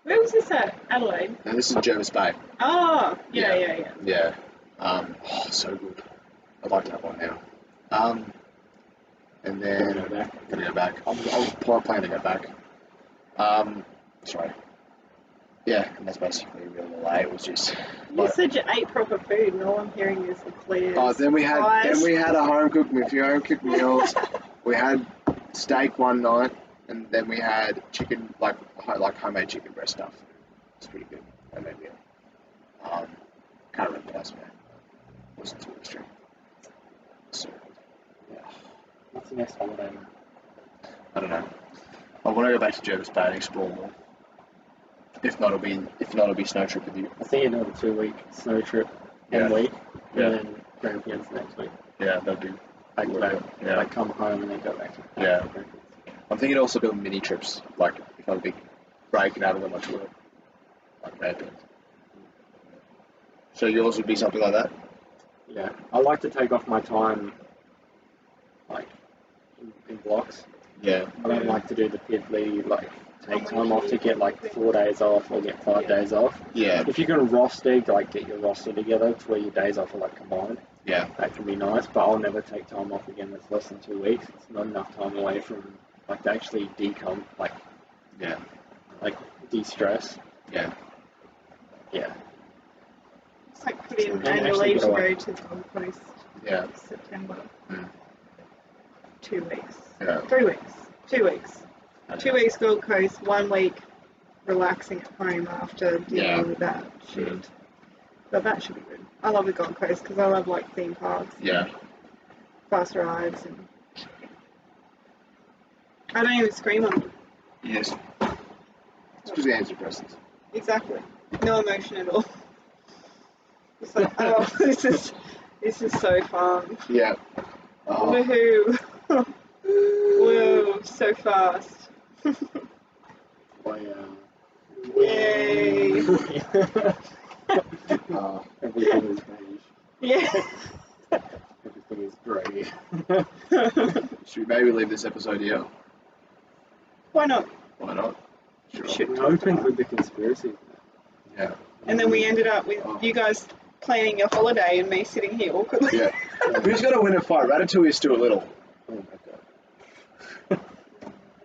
Where was this at? Adelaide. And this is Jervis Bay. Oh, Yeah. yeah. Yeah. So good. I'd like to have one now. And then gonna go back. I'm planning to go back. Sorry. Yeah, and that's basically really all I ate. It was just. You said you ate proper food, and all I'm hearing is eclairs. Oh, then we had pies. a home cooked meals. We had steak one night, and then we had chicken, like homemade chicken breast stuff. It's pretty good. Homemade meal. Can't remember what else we had. It wasn't too extreme. So, yeah, What's the next holiday? I don't know. I want to go back to Jervis Bay and explore more. If not, it'll be snow trip with you. I think another 2-week snow trip, Yeah. 1 week, Yeah. and then Grampians next week. Yeah, that'd be. Back to back. Yeah. Like come home and then go back. Yeah. I'm thinking also doing mini trips, like if I'm a big break and having that much work, like that. So yours would be something like that. Yeah, I like to take off my time, like in blocks. Yeah. I don't like to do the piddly, like take time off to get like 4 days off or get 5 days off. Yeah. If you can roster, like get your roster together to where your days off are like combined, Yeah. that can be nice. But I'll never take time off again that's less than 2 weeks. It's not enough time away from like to actually decom, like Yeah. de-stress. Yeah. Yeah. It's like put in And annual actually leave to go go away. to the Gold Coast Yeah. September. Mm. 2 weeks. Yeah. 3 weeks. 2 weeks. 2 weeks Gold Coast, 1 week relaxing at home after dealing Yeah. with that shit. But that should be good. I love the Gold Coast because I love like theme parks, Yeah. fast rides, and I don't even scream on them. Yes. It's because the antidepressants. Exactly. No emotion at all. It's like, oh, this is so fun. Yeah. Oh. Woohoo! Whoa, so fast. Wow. Yay! Everything is beige. Yeah. Everything is grey. Should we maybe leave this episode here? Why not? Why not? Sure. Should. We opened with the conspiracy. Yeah. And then we ended up with you guys planning your holiday and me sitting here awkwardly. Yeah. Who's gonna win a fight? Ratatouille or Stuart Little? Oh my god.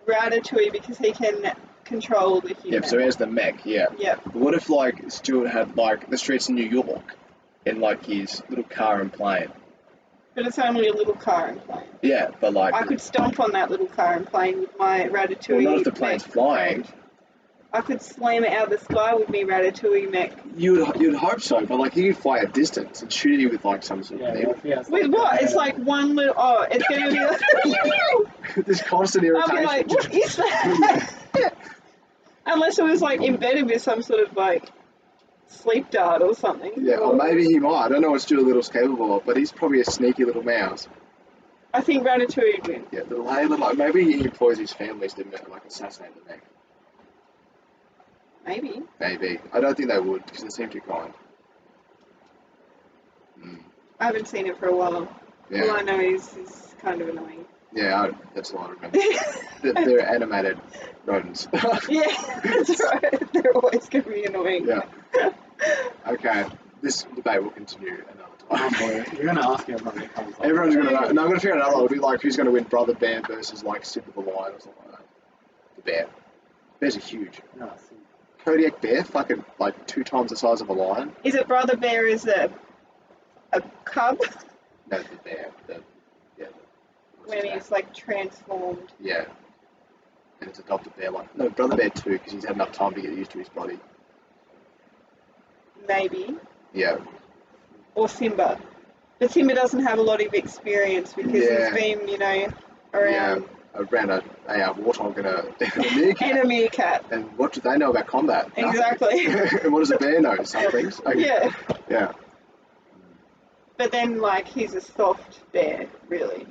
Ratatouille because he can control the human. Yep. So here's the mech. Yeah. Yep. But what if like Stuart had like the streets in New York in like his little car and plane? But it's only a little car and plane. Yeah, but like. I could stomp on that little car and plane with my Ratatouille. Well, not if the plane's mech flying. friend. I could slam it out of the sky with me Ratatouille mech. You'd hope so, but like you could fly a distance and shoot you with like some sort of Yeah, thing. if he has, With what? It's like one little. Oh, it's gonna be like. This constant I'll irritation. be like, what is that? Unless it was like embedded with some sort of like sleep dart or something. Yeah, or maybe he might. I don't know what Stuart Little's capable of, but he's probably a sneaky little mouse. I think Ratatouille would win. Yeah, like maybe he employs his families to like assassinate the mech. Maybe. Maybe. I don't think they would because they seem too kind. I haven't seen it for a while. All Yeah, I know is it's kind of annoying. yeah, that's all I remember. They're animated rodents. Yeah, that's right. They're always going to be annoying. Yeah. Okay, this debate will continue another Oh time. boy, you're gonna ask everyone when it comes up. Everyone's gonna know. No, I'm gonna figure out another one. It'll be like who's gonna win Brother Bear versus like Simba the Lion or something like that. The bear. Bears are huge. No, Kodiak bear, fucking like 2 times the size of a lion. Is it Brother Bear is a cub No, the bear. Yeah. What's when his name? he's like transformed? Yeah. And it's adopted bear like no Brother Bear 2 because he's had enough time to get used to his body. Maybe. Yeah. Or Simba. But Simba doesn't have a lot of experience because Yeah. he's been, you know, around Around a warthog and a meerkat. and a meerkat. And what do they know about combat? Nothing. Exactly. And what does a bear know? Some things. Like, Yeah. Yeah. But then, like, he's a soft bear, really.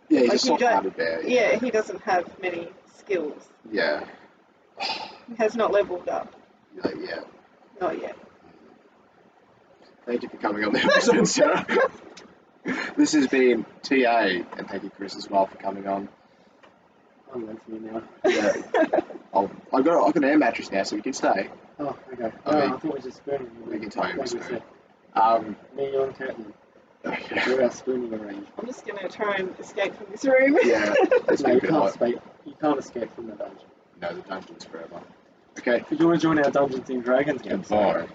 Yeah, he's Like, a soft-hearted bear. Yeah, he doesn't have many skills. Yeah. He has not leveled up. Yeah. Not yet. Thank you for coming on the episode, Sarah. This has been TA, and thank you, Chris, as well, for coming on. I'm with you now. Yeah. I've got an air mattress now, so we can stay. Oh, okay. I No, mean, I thought we were just spooning. we can tell you Like we're we spooning. said, me on Catman. We're our spooning arrangement. I'm just going to try and escape from this room. Yeah, it's No, been you a bit hot. you can't escape from the dungeon. No, the dungeon's forever. Okay. If you want to join our Dungeons and Dragons website, Goodbye.